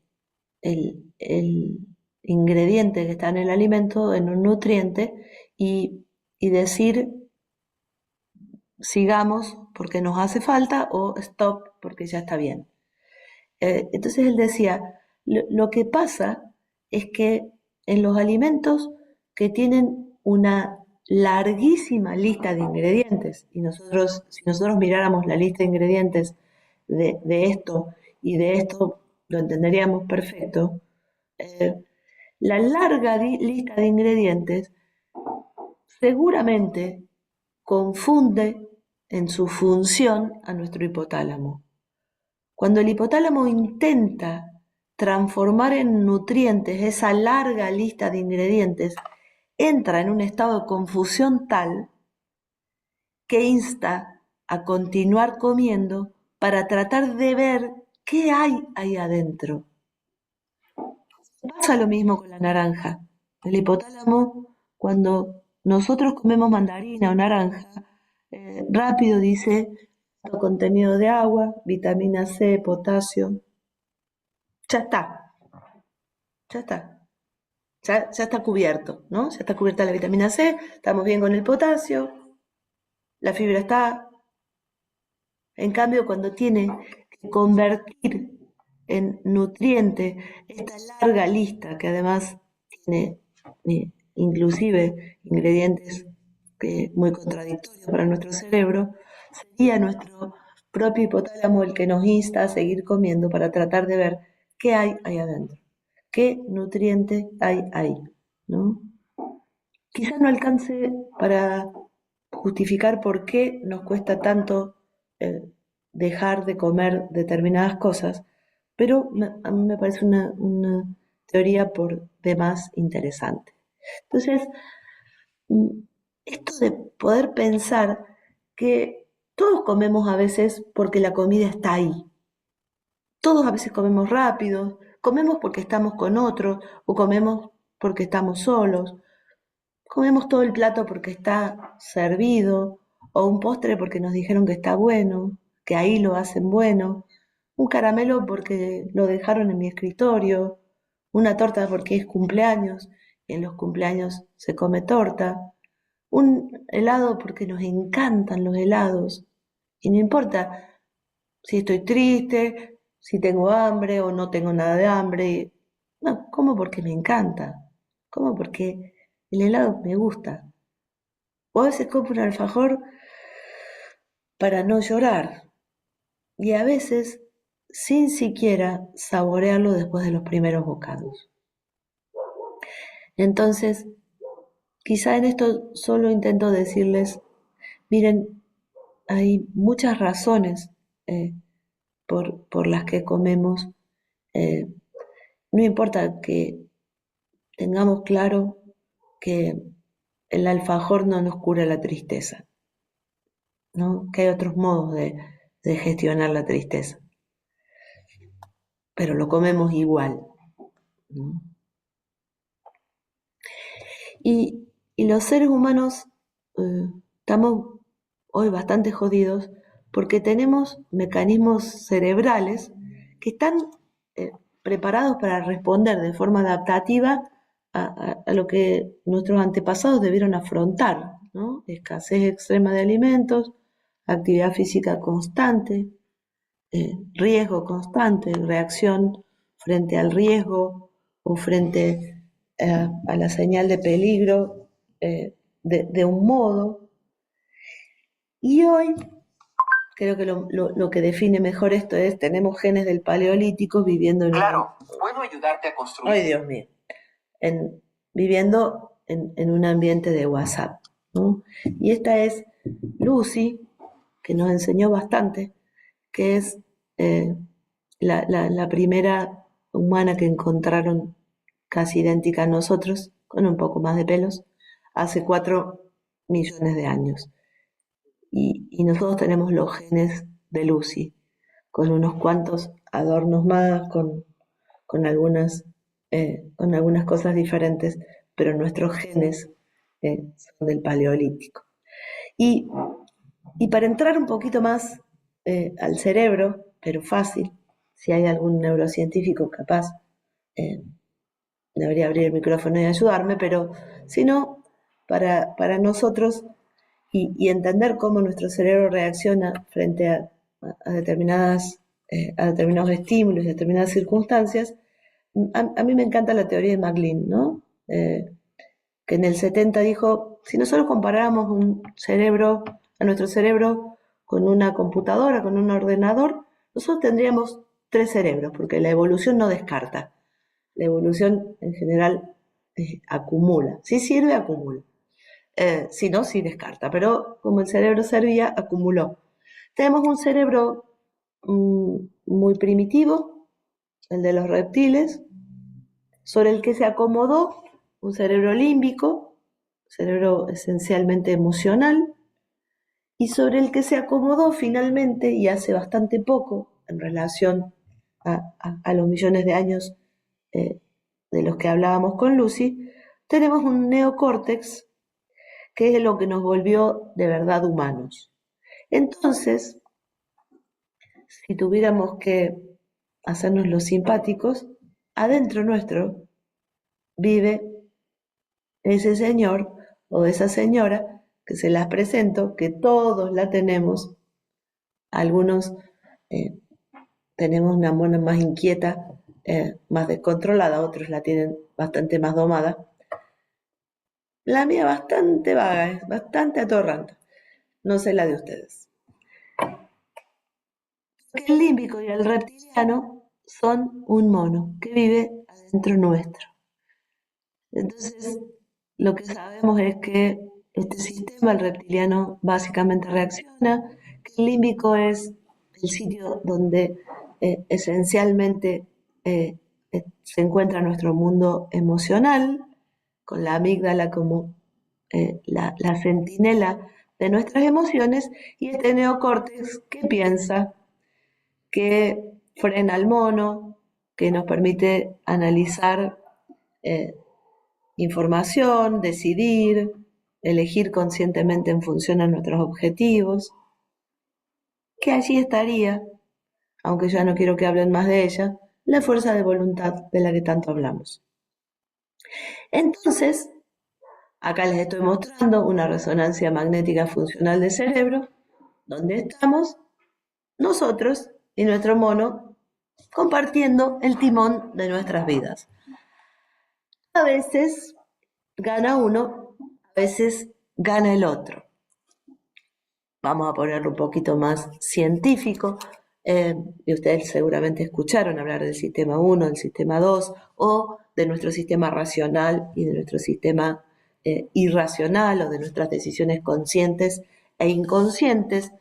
ingrediente que está en el alimento en un nutriente y decir sigamos porque nos hace falta o stop porque ya está bien. Entonces él decía, lo que pasa es que en los alimentos que tienen una larguísima lista de ingredientes, y si nosotros miráramos la lista de ingredientes de esto y de esto lo entenderíamos perfecto, la larga lista de ingredientes seguramente confunde en su función a nuestro hipotálamo. Cuando el hipotálamo intenta transformar en nutrientes esa larga lista de ingredientes, entra en un estado de confusión tal que insta a continuar comiendo para tratar de ver qué hay ahí adentro. Pasa lo mismo con la naranja. El hipotálamo, cuando nosotros comemos mandarina o naranja, rápido dice contenido de agua, vitamina C, potasio. Ya está, ya está. Ya está cubierto, ¿no? Ya está cubierta la vitamina C, estamos bien con el potasio, la fibra está. En cambio, cuando tiene que convertir en nutriente esta larga lista, que además tiene inclusive ingredientes muy contradictorios para nuestro cerebro, sería nuestro propio hipotálamo el que nos insta a seguir comiendo para tratar de ver qué hay ahí adentro, qué nutriente hay ahí, ¿no? Quizás no alcance para justificar por qué nos cuesta tanto dejar de comer determinadas cosas, pero a mí me parece una teoría por demás interesante. Entonces, esto de poder pensar que todos comemos a veces porque la comida está ahí. Todos a veces comemos rápido, comemos porque estamos con otros o comemos porque estamos solos. Comemos todo el plato porque está servido, o un postre porque nos dijeron que está bueno, que ahí lo hacen bueno, un caramelo porque lo dejaron en mi escritorio, una torta porque es cumpleaños, y en los cumpleaños se come torta, un helado porque nos encantan los helados, y no importa si estoy triste, si tengo hambre o no tengo nada de hambre, no, como porque me encanta, como porque el helado me gusta. O a veces compro un alfajor para no llorar. Y a veces sin siquiera saborearlo después de los primeros bocados. Entonces, quizá en esto solo intento decirles, miren, hay muchas razones por las que comemos. No importa que tengamos claro que el alfajor no nos cura la tristeza, ¿no? Que hay otros modos de gestionar la tristeza, pero lo comemos igual, ¿no? Y los seres humanos estamos hoy bastante jodidos porque tenemos mecanismos cerebrales que están preparados para responder de forma adaptativa a lo que nuestros antepasados debieron afrontar, ¿no? Escasez extrema de alimentos, actividad física constante, riesgo constante, reacción frente al riesgo o frente a la señal de peligro de un modo. Y hoy creo que lo que define mejor esto es, tenemos genes del Paleolítico viviendo en... Claro, puedo ayudarte a construir. Ay, Dios mío. Viviendo en un ambiente de WhatsApp, ¿no? Y esta es Lucy, que nos enseñó bastante, que es la primera humana que encontraron casi idéntica a nosotros, con un poco más de pelos, hace 4 millones de años. Y nosotros tenemos los genes de Lucy, con unos cuantos adornos más, con algunas cosas diferentes, pero nuestros genes son del Paleolítico. Y para entrar un poquito más al cerebro, pero fácil, si hay algún neurocientífico capaz, debería abrir el micrófono y ayudarme, pero si no, para nosotros y entender cómo nuestro cerebro reacciona frente a determinados estímulos y determinadas circunstancias, a mí me encanta la teoría de MacLean, ¿no? Que en el 70 dijo, si nosotros comparáramos a nuestro cerebro con una computadora, con un ordenador, nosotros tendríamos 3 cerebros, porque la evolución no descarta. La evolución en general acumula. Si sirve, acumula. Si no, sí descarta. Pero como el cerebro servía, acumuló. Tenemos un cerebro muy primitivo, el de los reptiles, sobre el que se acomodó un cerebro límbico, cerebro esencialmente emocional, y sobre el que se acomodó finalmente, y hace bastante poco, en relación a los millones de años de los que hablábamos con Lucy, tenemos un neocórtex, que es lo que nos volvió de verdad humanos. Entonces, si tuviéramos que hacernos los simpáticos, adentro nuestro vive ese señor o esa señora, que se las presento, que todos la tenemos. Algunos tenemos una mona más inquieta, más descontrolada, otros la tienen bastante más domada. La mía bastante vaga, es bastante atorrante. No sé la de ustedes. El límbico y el reptiliano son un mono que vive adentro nuestro. Entonces, lo que sabemos es que este sistema, el reptiliano, básicamente reacciona, que el límbico es el sitio donde esencialmente se encuentra nuestro mundo emocional, con la amígdala como la centinela de nuestras emociones, y este neocórtex que piensa, que frena al mono, que nos permite analizar información, decidir, elegir conscientemente en función a nuestros objetivos, que allí estaría, aunque ya no quiero que hablen más de ella, la fuerza de voluntad de la que tanto hablamos. Entonces, acá les estoy mostrando una resonancia magnética funcional del cerebro, donde estamos nosotros y nuestro mono compartiendo el timón de nuestras vidas. A veces gana uno, a veces gana el otro. Vamos a ponerlo un poquito más científico, y ustedes seguramente escucharon hablar del sistema 1, del sistema 2, o de nuestro sistema racional y de nuestro sistema irracional, o de nuestras decisiones conscientes e inconscientes.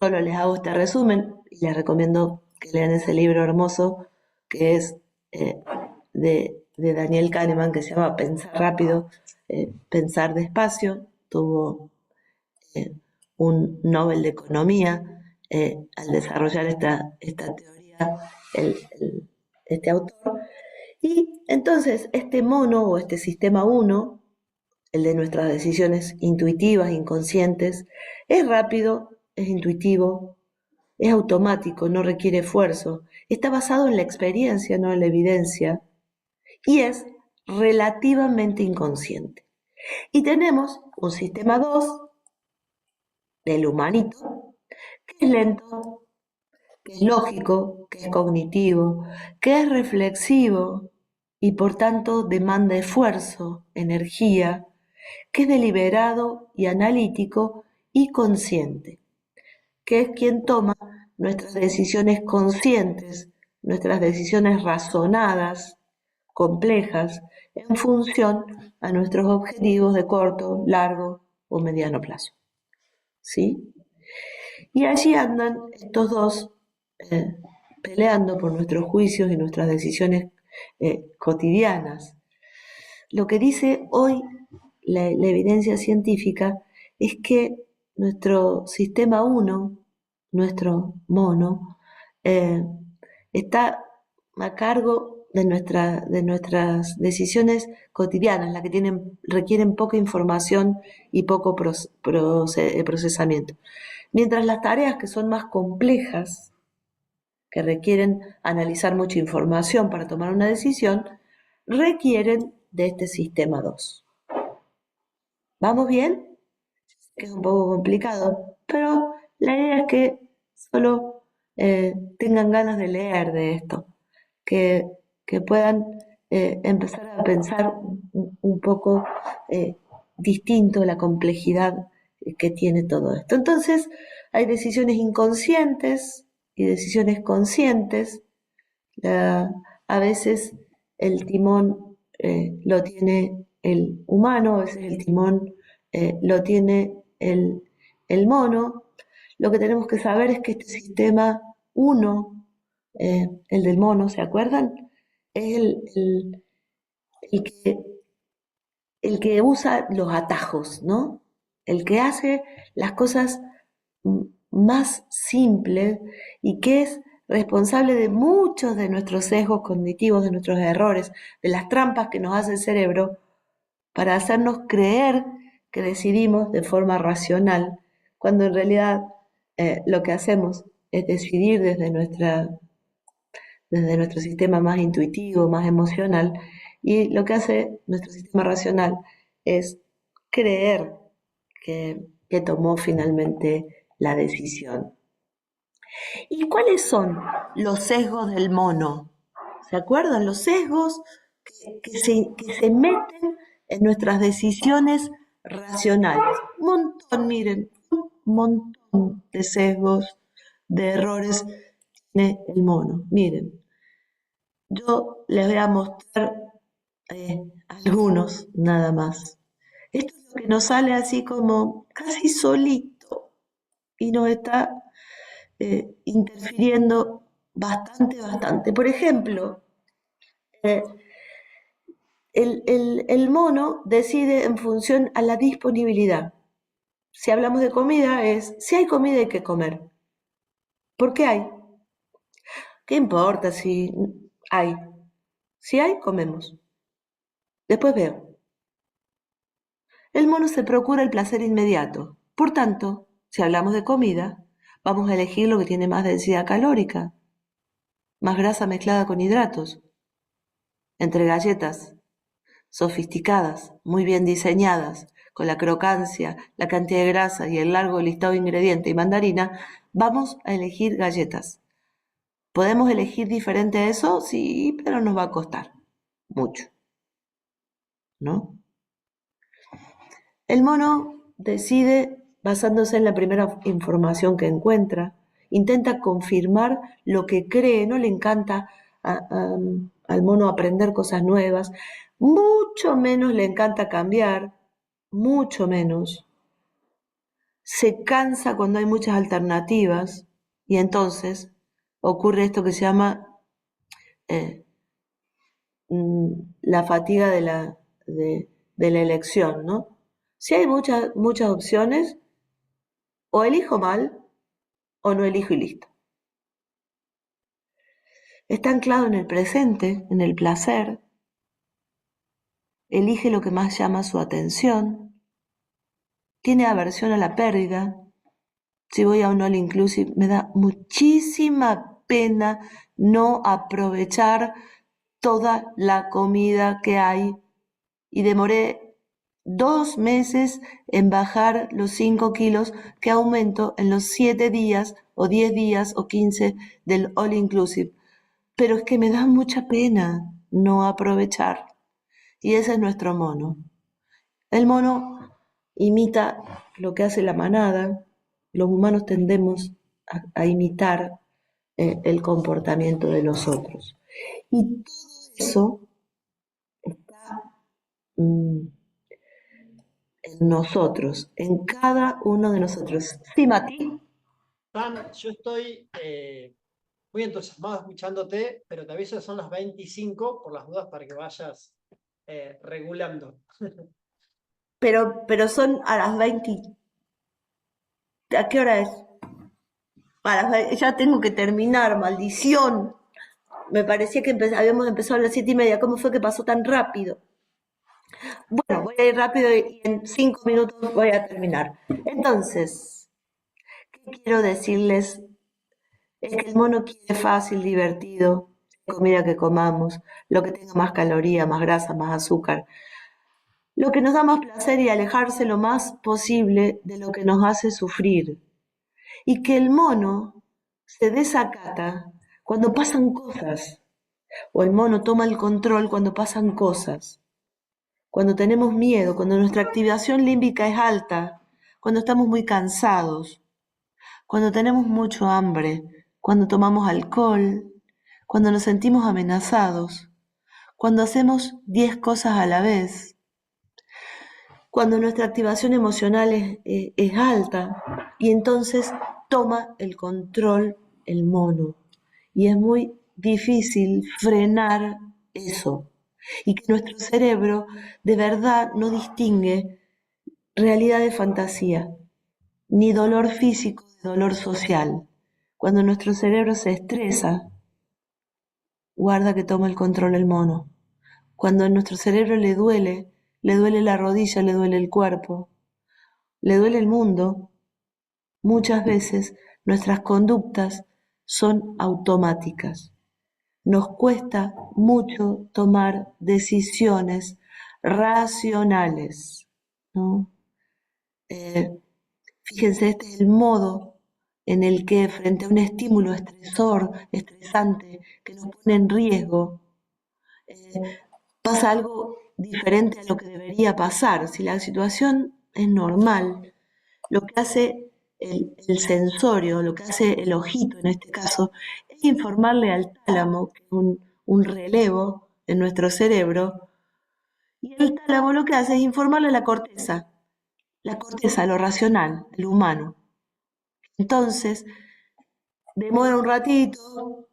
Solo les hago este resumen y les recomiendo que lean ese libro hermoso que es de Daniel Kahneman, que se llama Pensar rápido, pensar despacio. Tuvo un Nobel de Economía al desarrollar esta teoría, este autor. Y entonces este mono o este sistema 1, el de nuestras decisiones intuitivas, inconscientes, es rápido, es intuitivo, es automático, no requiere esfuerzo, está basado en la experiencia, no en la evidencia, y es relativamente inconsciente. Y tenemos un sistema 2, del humanito, que es lento, que es lógico, que es cognitivo, que es reflexivo y por tanto demanda esfuerzo, energía, que es deliberado y analítico y consciente, que es quien toma nuestras decisiones conscientes, nuestras decisiones razonadas, complejas, en función a nuestros objetivos de corto, largo o mediano plazo. ¿Sí? Y allí andan estos dos peleando por nuestros juicios y nuestras decisiones cotidianas. Lo que dice hoy la evidencia científica es que nuestro sistema 1, nuestro mono, está a cargo de nuestras decisiones cotidianas, las que requieren poca información y poco procesamiento. Mientras las tareas que son más complejas, que requieren analizar mucha información para tomar una decisión, requieren de este sistema 2. ¿Vamos bien? Que es un poco complicado, pero la idea es que solo tengan ganas de leer de esto, que puedan empezar a pensar un poco distinto la complejidad que tiene todo esto. Entonces, hay decisiones inconscientes y decisiones conscientes. A veces el timón lo tiene el humano, a veces el timón lo tiene el mono. Lo que tenemos que saber es que este sistema 1, el del mono, ¿se acuerdan? Es el que usa los atajos, ¿no? El que hace las cosas más simples y que es responsable de muchos de nuestros sesgos cognitivos, de nuestros errores, de las trampas que nos hace el cerebro para hacernos creer que decidimos de forma racional, cuando en realidad lo que hacemos es decidir desde nuestro sistema más intuitivo, más emocional, y lo que hace nuestro sistema racional es creer que tomó finalmente la decisión. ¿Y cuáles son los sesgos del mono? ¿Se acuerdan? Los sesgos que se meten en nuestras decisiones racionales. Un montón, miren, un montón de sesgos, de errores tiene el mono. Miren, yo les voy a mostrar algunos nada más. Esto es lo que nos sale así como casi solito y nos está interfiriendo bastante. Por ejemplo, el mono decide en función a la disponibilidad. Si hablamos de comida es, si hay comida hay que comer. ¿Por qué hay? ¿Qué importa si hay? Si hay, comemos. Después veo. El mono se procura el placer inmediato. Por tanto, si hablamos de comida, vamos a elegir lo que tiene más densidad calórica, más grasa mezclada con hidratos. Entre galletas sofisticadas, muy bien diseñadas, con la crocancia, la cantidad de grasa y el largo listado de ingredientes y mandarina, vamos a elegir galletas. ¿Podemos elegir diferente a eso? Sí, pero nos va a costar mucho, ¿no? El mono decide basándose en la primera información que encuentra, intenta confirmar lo que cree, no le encanta al mono aprender cosas nuevas, mucho menos le encanta cambiar, mucho menos. Se cansa cuando hay muchas alternativas y entonces ocurre esto que se llama la fatiga de la elección, ¿no? Si hay muchas opciones, o elijo mal o no elijo y listo. Está anclado en el presente, en el placer, elige lo que más llama su atención, tiene aversión a la pérdida. Si voy a un all inclusive, me da muchísima pena no aprovechar toda la comida que hay y demoré 2 meses en bajar los 5 kilos que aumento en los 7 días o 10 días o 15 del all inclusive. Pero es que me da mucha pena no aprovechar. Y ese es nuestro mono. El mono imita lo que hace la manada. Los humanos tendemos a imitar el comportamiento de los otros. Y todo eso está en nosotros, en cada uno de nosotros. Sí, Mati. San, yo estoy muy entusiasmado escuchándote, pero te aviso que son las 25 por las dudas para que vayas regulando. Pero son a las 20. ¿A qué hora es? Ya tengo que terminar, maldición. Me parecía que habíamos empezado a las 7:30. ¿Cómo fue que pasó tan rápido? Bueno, voy a ir rápido y en 5 minutos voy a terminar. Entonces, ¿qué quiero decirles? Es que el mono quiere fácil, divertido, comida que comamos, lo que tenga más caloría, más grasa, más azúcar. Lo que nos da más placer y alejarse lo más posible de lo que nos hace sufrir. Y que el mono se desacata cuando pasan cosas, o el mono toma el control cuando pasan cosas, cuando tenemos miedo, cuando nuestra activación límbica es alta, cuando estamos muy cansados, cuando tenemos mucho hambre, cuando tomamos alcohol, cuando nos sentimos amenazados, cuando hacemos 10 cosas a la vez, cuando nuestra activación emocional es alta y entonces toma el control el mono. Y es muy difícil frenar eso y que nuestro cerebro de verdad no distingue realidad de fantasía, ni dolor físico de dolor social. Cuando nuestro cerebro se estresa, guarda que toma el control el mono. Cuando a nuestro cerebro le duele la rodilla, le duele el cuerpo, le duele el mundo, muchas veces nuestras conductas son automáticas. Nos cuesta mucho tomar decisiones racionales, ¿no? Fíjense, este es el modo en el que frente a un estímulo estresante, que nos pone en riesgo, pasa algo diferente a lo que debería pasar. Si la situación es normal, lo que hace el sensorio, lo que hace el ojito en este caso, es informarle al tálamo, que es un relevo en nuestro cerebro, y el tálamo lo que hace es informarle a la corteza, lo racional, el humano. Entonces, demora un ratito,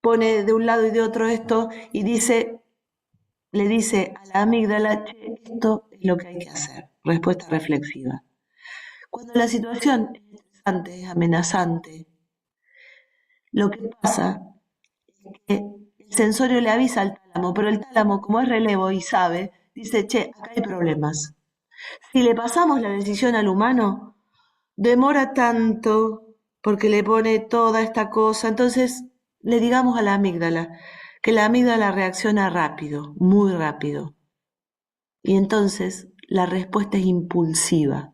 pone de un lado y de otro esto y le dice a la amígdala, che, esto es lo que hay que hacer, respuesta reflexiva. Cuando la situación es estresante, es amenazante, lo que pasa es que el sensorio le avisa al tálamo, pero el tálamo, como es relevo y sabe, dice, che, acá hay problemas. Si le pasamos la decisión al humano, demora tanto porque le pone toda esta cosa, entonces le digamos a la amígdala que la amígdala reacciona rápido, muy rápido. Y entonces la respuesta es impulsiva.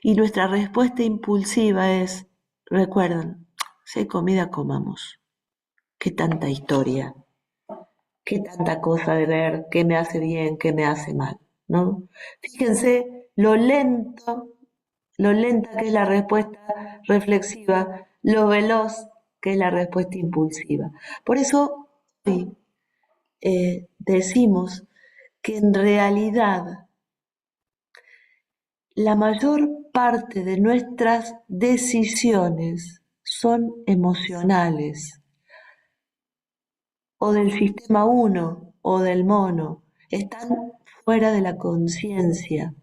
Y nuestra respuesta impulsiva es, recuerdan, si hay comida, comamos. Qué tanta historia, qué tanta cosa de ver, qué me hace bien, qué me hace mal, ¿no? Fíjense lo lenta que es la respuesta reflexiva, lo veloz que es la respuesta impulsiva. Por eso hoy decimos que en realidad la mayor parte de nuestras decisiones son emocionales, o del sistema 1 o del mono, están fuera de la conciencia.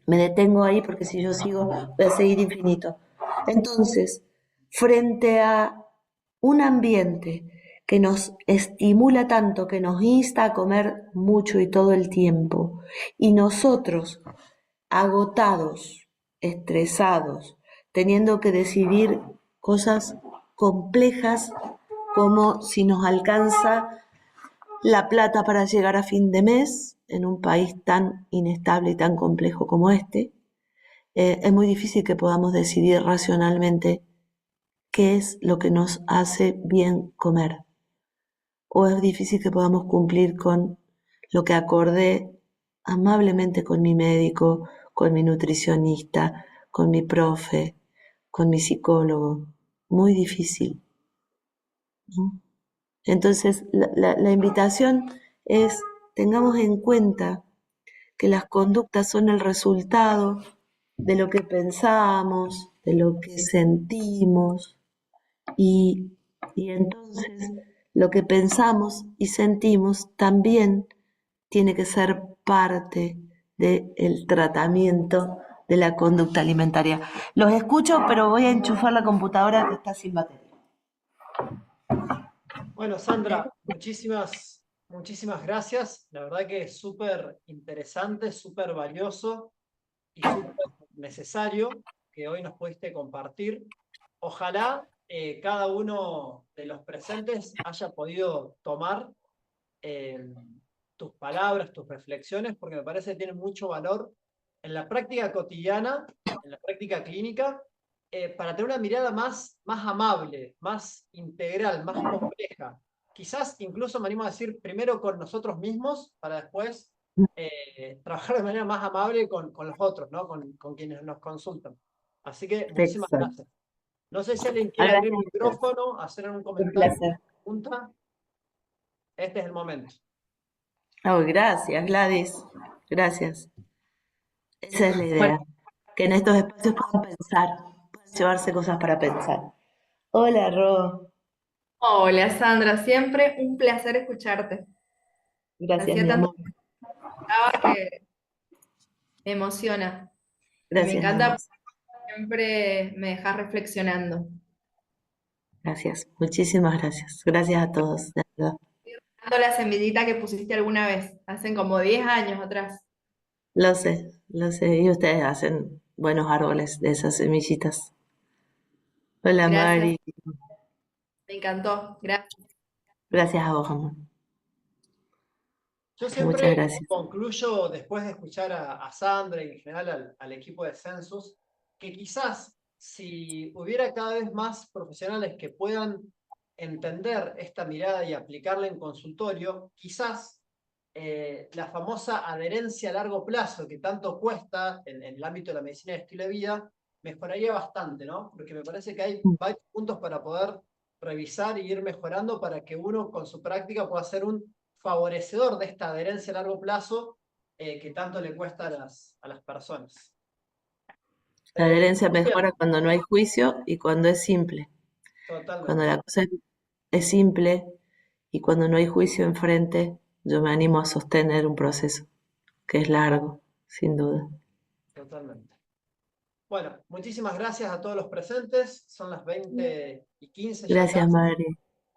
Me detengo ahí porque si yo sigo voy a seguir infinito. Entonces, frente a un ambiente que nos estimula tanto, que nos insta a comer mucho y todo el tiempo, y nosotros agotados, estresados, teniendo que decidir cosas complejas como si nos alcanza la plata para llegar a fin de mes, en un país tan inestable y tan complejo como este, es muy difícil que podamos decidir racionalmente qué es lo que nos hace bien comer. O es difícil que podamos cumplir con lo que acordé amablemente con mi médico, con mi nutricionista, con mi profe, con mi psicólogo. Muy difícil, ¿no? Entonces, la invitación es, tengamos en cuenta que las conductas son el resultado de lo que pensamos, de lo que sentimos, y entonces lo que pensamos y sentimos también tiene que ser parte del tratamiento de la conducta alimentaria. Los escucho, pero voy a enchufar la computadora que está sin batería. Bueno, Sandra, muchísimas gracias. La verdad que es súper interesante, súper valioso y súper necesario que hoy nos pudiste compartir. Ojalá cada uno de los presentes haya podido tomar eh, tus palabras, tus reflexiones, porque me parece que tienen mucho valor en la práctica cotidiana, en la práctica clínica, para tener una mirada más amable, más integral, más compleja. Quizás incluso me animo a decir primero con nosotros mismos, para después trabajar de manera más amable con los otros, ¿no? Con quienes nos consultan. Así que muchísimas Exacto. gracias. No sé si alguien quiere abrir el Gracias. micrófono, hacer un Un comentario, placer. pregunta. Este es el momento. Oh, gracias, Gladys. Gracias. Esa es la Bueno, idea. Que en estos espacios puedan pensar, puedan llevarse cosas para pensar. Hola, Ro. hola Sandra, siempre un placer escucharte. Gracias, Hacía mi tanto amor. que estaba que me emociona y me Gracias, mi encanta amor. porque siempre me dejas reflexionando. Gracias. Muchísimas gracias. Gracias a todos, de verdad. Dando la semillita que pusiste alguna vez, hace como 10 años atrás. Lo sé, lo sé. Y ustedes hacen buenos árboles de esas semillitas. Hola, Gracias, Mari. me encantó. Gracias. Gracias a vos, amor. Yo Muchas siempre gracias. concluyo, después de escuchar a Sandra y en general al equipo de Census, que quizás si hubiera cada vez más profesionales que puedan entender esta mirada y aplicarla en consultorio, quizás la famosa adherencia a largo plazo que tanto cuesta en el ámbito de la medicina de estilo de vida, mejoraría bastante, ¿no? Porque me parece que hay varios puntos para poder revisar y ir mejorando para que uno con su práctica pueda ser un favorecedor de esta adherencia a largo plazo que tanto le cuesta a las personas. La adherencia Bien, mejora cuando no hay juicio y cuando es simple. Cuando totalmente, la cosa es simple y cuando no hay juicio enfrente, yo me animo a sostener un proceso que es largo, sin duda. totalmente. Bueno, muchísimas gracias a todos los presentes. Son las 20:15 ya Gracias, casi. Mari.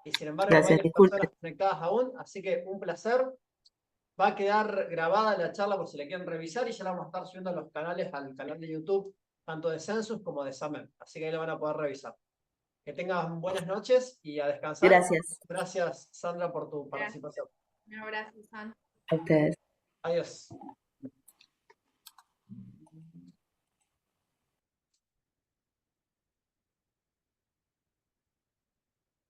Y sin embargo hay Gracias. varias Disculpe. personas conectadas aún, así que un placer. Va a quedar grabada la charla por si la quieren revisar y ya la vamos a estar subiendo a los canales, al canal de YouTube, tanto de Census como de SAMEM. Así que ahí lo van a poder revisar. Que tengan buenas noches y a descansar. Gracias Gracias, Sandra, por tu Gracias. participación. Un abrazo, Sandra. a ustedes. Adiós.